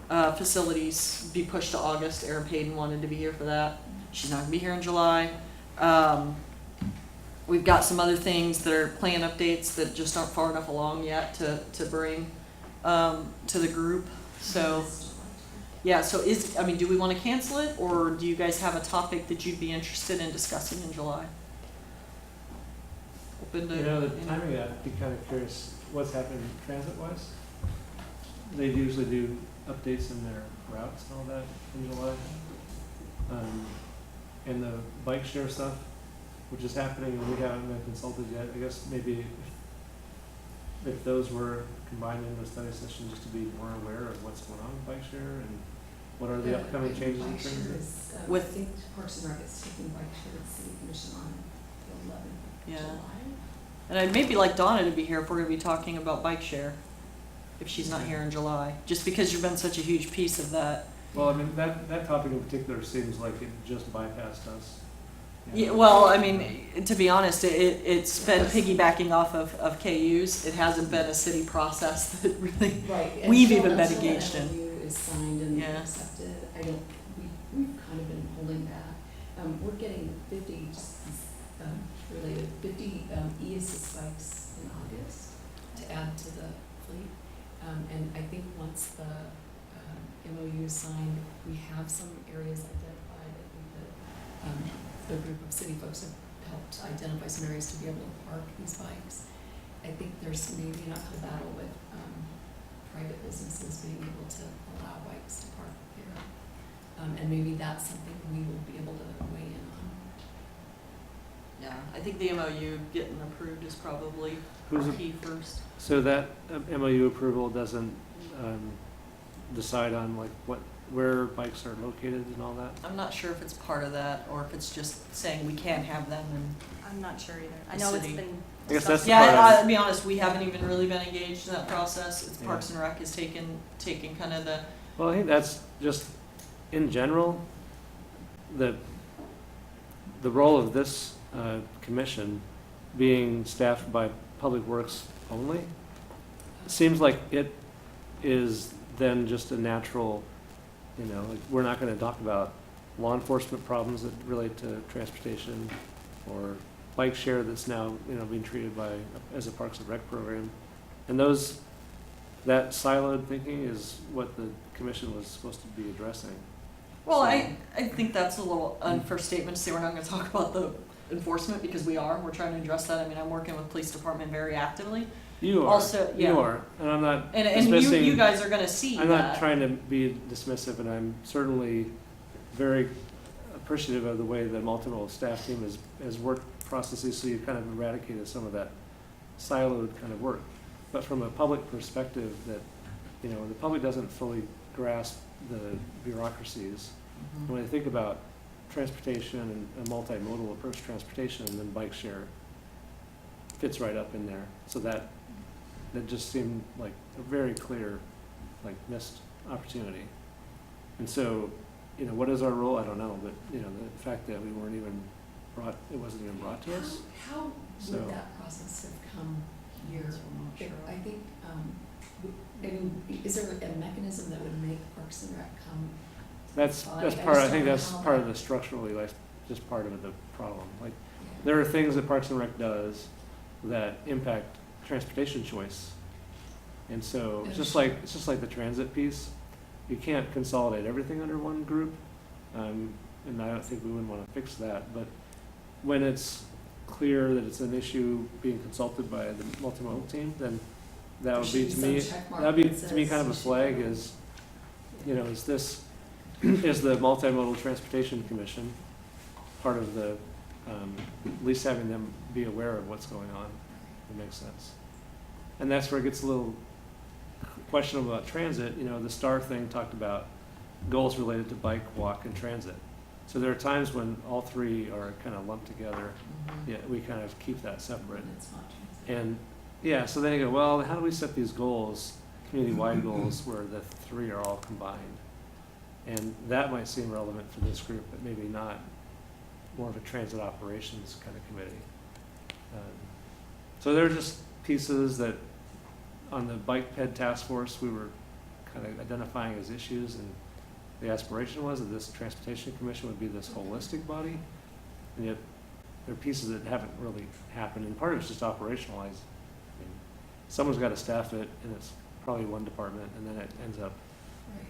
facilities be pushed to August. Aaron Payton wanted to be here for that. She's not gonna be here in July. We've got some other things that are plan updates that just aren't far enough along yet to bring to the group. So, yeah, so do we wanna cancel it, or do you guys have a topic that you'd be interested in discussing in July? Open to, The timing of that, I'd be kind of curious, what's happening transit-wise? They usually do updates in their routes and all that in July. And the bike share stuff, which is happening, and we haven't been consulted yet. I guess maybe if those were combined into a study session, just to be more aware of what's going on with bike share and what are the upcoming changes in transit. With- I think Parks and Rec is taking bike share to City Commission on the 11th of Yeah. July. and I'd maybe like Donna to be here if we're gonna be talking about bike share, if she's not here in July, just because you've been such a huge piece of that. Well, I mean, that topic in particular seems like it just bypassed us. Yeah, well, I mean, to be honest, it's been piggybacking off of KU's. It hasn't been a city process that really, Right. and we've until- even been until the engaged in. MOU is signed and Yeah. accepted, we've kind of been holding back. We're getting 50, just, related, 50, e-assist bikes in August to add to the fleet. And I think once the, MOU is signed, we have some areas identified. I think that, the group of city folks have helped identify some areas to be able to park these bikes. I think there's maybe an uphill battle with, private businesses being able to allow bikes to park there. And maybe that's something we will be able to weigh in on. Yeah, I think the MOU getting approved is probably Who's it- key first. So that MOU approval doesn't decide on like where bikes are located and all that? I'm not sure if it's part of that or if it's just saying we can't have them and. I'm not sure either. I The know it's city. been I guess that's discussed. the part Yeah, of- I'll be honest, we haven't even really been engaged in that process. It's Yeah. Parks and Rec is taking kind of the, Well, I think that's just, in general, the role of this commission being staffed by Public Works only, seems like it is then just a natural, like, we're not gonna talk about law enforcement problems that relate to transportation or bike share that's now, being treated as a Parks and Rec program. And that siloed thinking is what the commission was supposed to be addressing. well, So- I think that's a little unfair statement to say we're not gonna talk about the enforcement because we're trying to address that. I mean, I'm working with police department very actively. You are. Also, yeah. You are, and I'm not And dismissing. you guys are gonna see I'm that. not trying to be dismissive, and I'm certainly very appreciative of the way the multimodal staff team has worked processes, so you've kind of eradicated some of that siloed kind of work. But from a public perspective, that, the public doesn't fully grasp the bureaucracies. Mhm. When I think about transportation and a multimodal approach to transportation, and then bike share fits right up in there. So that just seemed like a very clear, like, missed opportunity. And so, what is our role? I don't know, but, the fact that it wasn't even brought to us. How So- would that process have come here? That's what I'm not sure of. I think, is there a mechanism that would make Parks and Rec come? That's I part, just I think don't know that's how part of that- the structurally, like, just part of the problem. Like, Yeah. there are things that Parks and Rec does that impact transportation choice. And so, it's just like the transit piece. You can't consolidate everything under one group. And I don't think we would want to fix that, but when it's clear that it's an issue being consulted by the multimodal team, then that would be, to me, that'd be, to me, kind of a flag is, is the Multimodal Transportation Commission part of the, at least having them be aware of what's going on. It makes sense. And that's where it gets a little questionable about transit. The STAR thing talked about goals related to bike, walk, and transit. So there are times when all three are kind of lumped together, Mhm. yet we kind of keep that separate. And it's not transit. And, yeah, so then you go, well, how do we set these goals, community-wide goals, where the three are all combined? And that might seem relevant for this group, but maybe not more of a transit operations kind of committee. So there are just pieces that, on the bike ped task force, we were kind of identifying as issues, and the aspiration was that this transportation commission would be this holistic body, and yet there are pieces that haven't really happened, and part of it's just operationalized. I mean, someone's got to staff it, and it's probably one department, and then it ends up,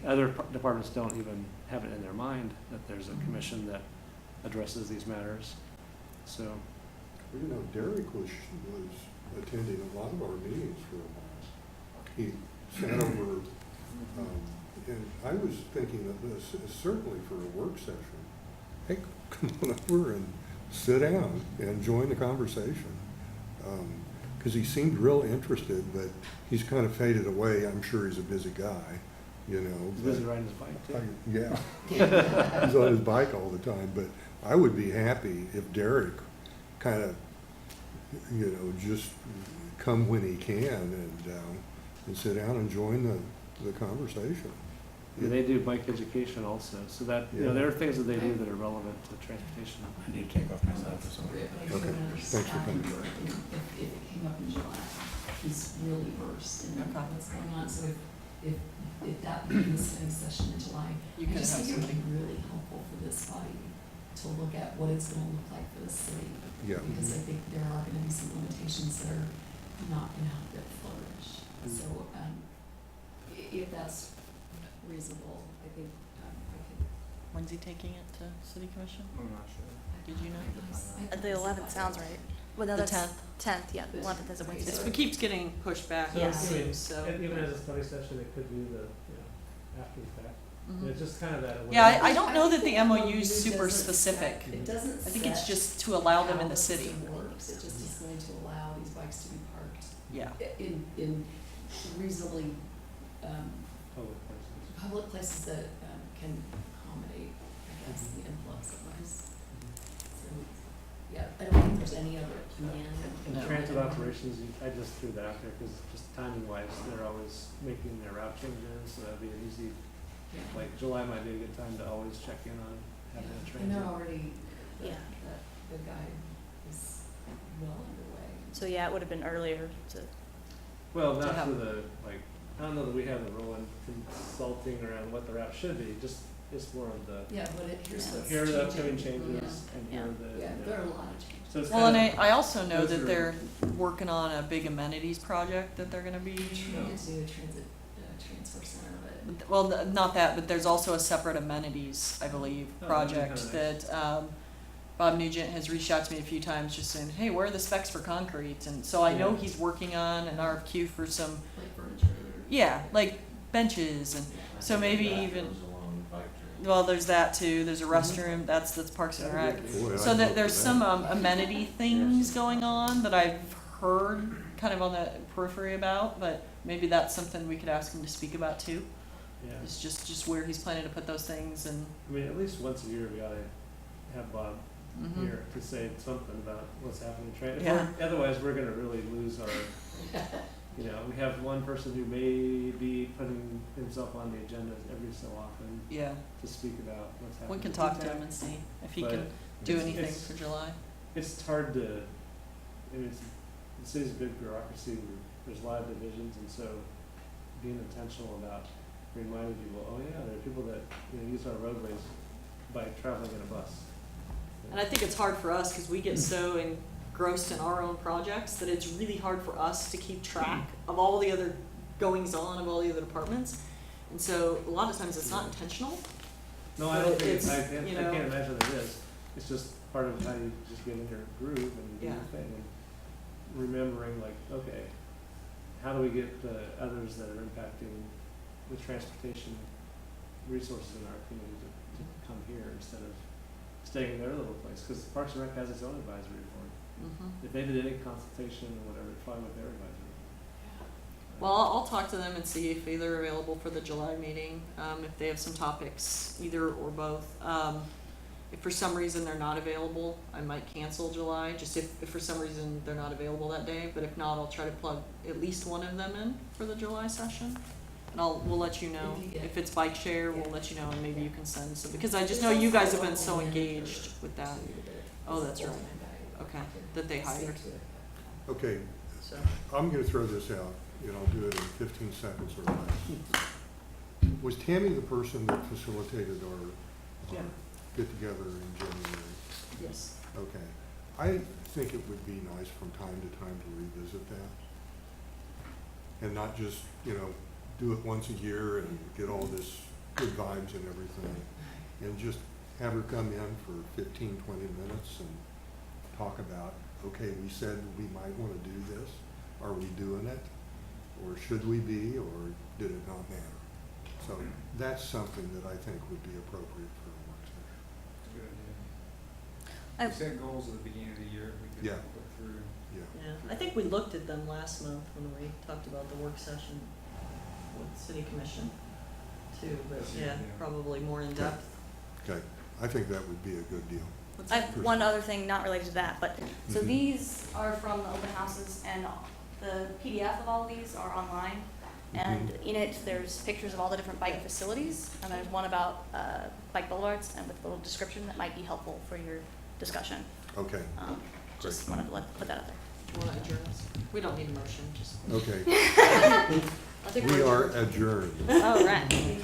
Right. other departments don't even have it in their mind that there's a commission that addresses these matters. So, Derek was attending a lot of our meetings for a while. He sat over, and I was thinking of this certainly for a work session. Hey, come on over and sit down and join the conversation. Because he seemed real interested, but he's kind of faded away. I'm sure he's a busy guy, he's but busy riding his bike too. Yeah. He's on his bike all the time, but I would be happy if Derek kind of, just come when he can and sit down and join the conversation. And they do bike education also, so that, you know, there are things that they do that are relevant to transportation. I need to take off my glasses. Appropriate, but I do Okay. Thanks for understand coming. if it came up in July, he's really versed in Okay. what's going on, so if that being the study session in July, You I can just have think it would something. be really helpful for this body to look at what it's gonna look like for the city. Yeah. Because I think there are gonna be some limitations that are not gonna help it flourish. So, if that's reasonable, I think, I could. When's he taking it to city commission? I'm not sure. Did you know? The 11th sounds right. Well, no, The that's 10th. 10th, yeah, the 11th is a Right. Wednesday. It keeps getting pushed back, So, it Yes. seems, so. And even as a study session, it could do the, you know, after the fact. Mhm. It's just kind of that awareness. Yeah, I don't know that the I think MOU is super doesn't specific. set- It doesn't I think it's set just to allow them in how the city. system works, it just is going to allow these bikes to be parked Yeah. in reasonably, Public places. public places that, can accommodate, I guess, the influx of bikes. So, yeah, I don't think there's any other plan. In No. transit operations, I just threw that out there because just timing wise, they're always making their route changes, so that'd be an easy, Yeah. like July might be a good time to always check in on having a And transit. they're already, Yeah. the guide is well underway. So yeah, it would have been earlier to, Well, to not have- for the, like, I don't know that we have a role in consulting around what the route should be, just, it's more of the, Yeah, but here's what's here are the upcoming changing. changes and here are the, Yeah, you there are a know. lot of changes. So it's Well, and kind of, I also know those that are- they're working on a big amenities project that they're gonna be. Trying to do a transit, transfer center, but. Well, not that, but there's also a separate amenities, I believe, Oh, that'd be project kinda nice. that, Bob Nugent has reached out to me a few times just saying, hey, where are the specs for concrete? And so I know Yeah. he's working on an RFQ for some, Like furniture. yeah, like benches and, Yeah. so maybe That even, goes along bike trail. well, there's that too, there's a restroom, that's Parks and Rec. Boy, So I'd that vote there's for some that. amenity things going on that I've heard kind of on the periphery about, but maybe that's something we could ask him to speak about too. yeah. It's just where he's planning to put those things and. I mean, at least once a year, we ought to have Bob Mhm. here to say something about what's happening in transit. Yeah. Otherwise, we're gonna really lose our, you know, we have one person who may be putting himself on the agenda every so often Yeah, to speak about what's happening. we can talk to him and see if he But can do it's- anything it's- for July. It's hard to, I mean, the city's a big bureaucracy, there's a lot of divisions, and so being intentional about reminding people, oh yeah, there are people that, you know, use our roadways by traveling in a bus. And I think it's hard for us because we get so engrossed in our own projects that it's really hard for us to keep track of all the other goings on of all the other departments. And so a lot of times it's not intentional. No, I don't think, It's, I can't, you I know- can't imagine it is. It's just part of how you just get in your groove and do your Yeah. thing and remembering like, okay, how do we get the others that are impacting the transportation resources in our community to come here instead of staying in their little place? Because Parks and Rec has its own advisory board. Mm-hmm. If they did any consultation or whatever, it's probably with their advisory board. Well, I'll talk to them and see if they're available for the July meeting, if they have some topics, either or both. If for some reason they're not available, I might cancel July, just if for some reason they're not available that day. But if not, I'll try to plug at least one of them in for the July session. And we'll let you know. If you get- If it's bike share, we'll let you know, and maybe you can send some, because I just There's know you also guys a have been so local engaged manager with that. associated with it. Oh, that's It's a right. full-time guy. Okay, that they hired. Stick to it. Okay, So, I'm gonna throw this out, and I'll do it in 15 seconds or less. Was Tammy the person that facilitated our Yeah. get-together in January? yes. Okay. I think it would be nice from time to time to revisit that. And not just, you know, do it once a year and get all this good vibes and everything. And just have her come in for 15, 20 minutes and talk about, okay, we said we might want to do this. Are we doing it? Or should we be, or did it not matter? So that's something that I think would be appropriate for a work session. Good idea. I- We set goals at the beginning of the year, we could Yeah. look through. Yeah. Yeah, I think we looked at them last month when we talked about the work session with city commission too, but yeah, Yeah. probably more in depth. Okay. I think that would be a good deal. I have one other thing not related to that, but, so Mhm. these are from the open houses and the PDF of all of these are online. And in it, there's pictures of all the different bike facilities, and there's one about bike boulevards, and with a little description that might be helpful for your discussion. Okay, Just wanted to put that out there. Do you wanna adjourn us? We don't need a motion, just. okay. I think We we're are adjourned. adjourned. All right.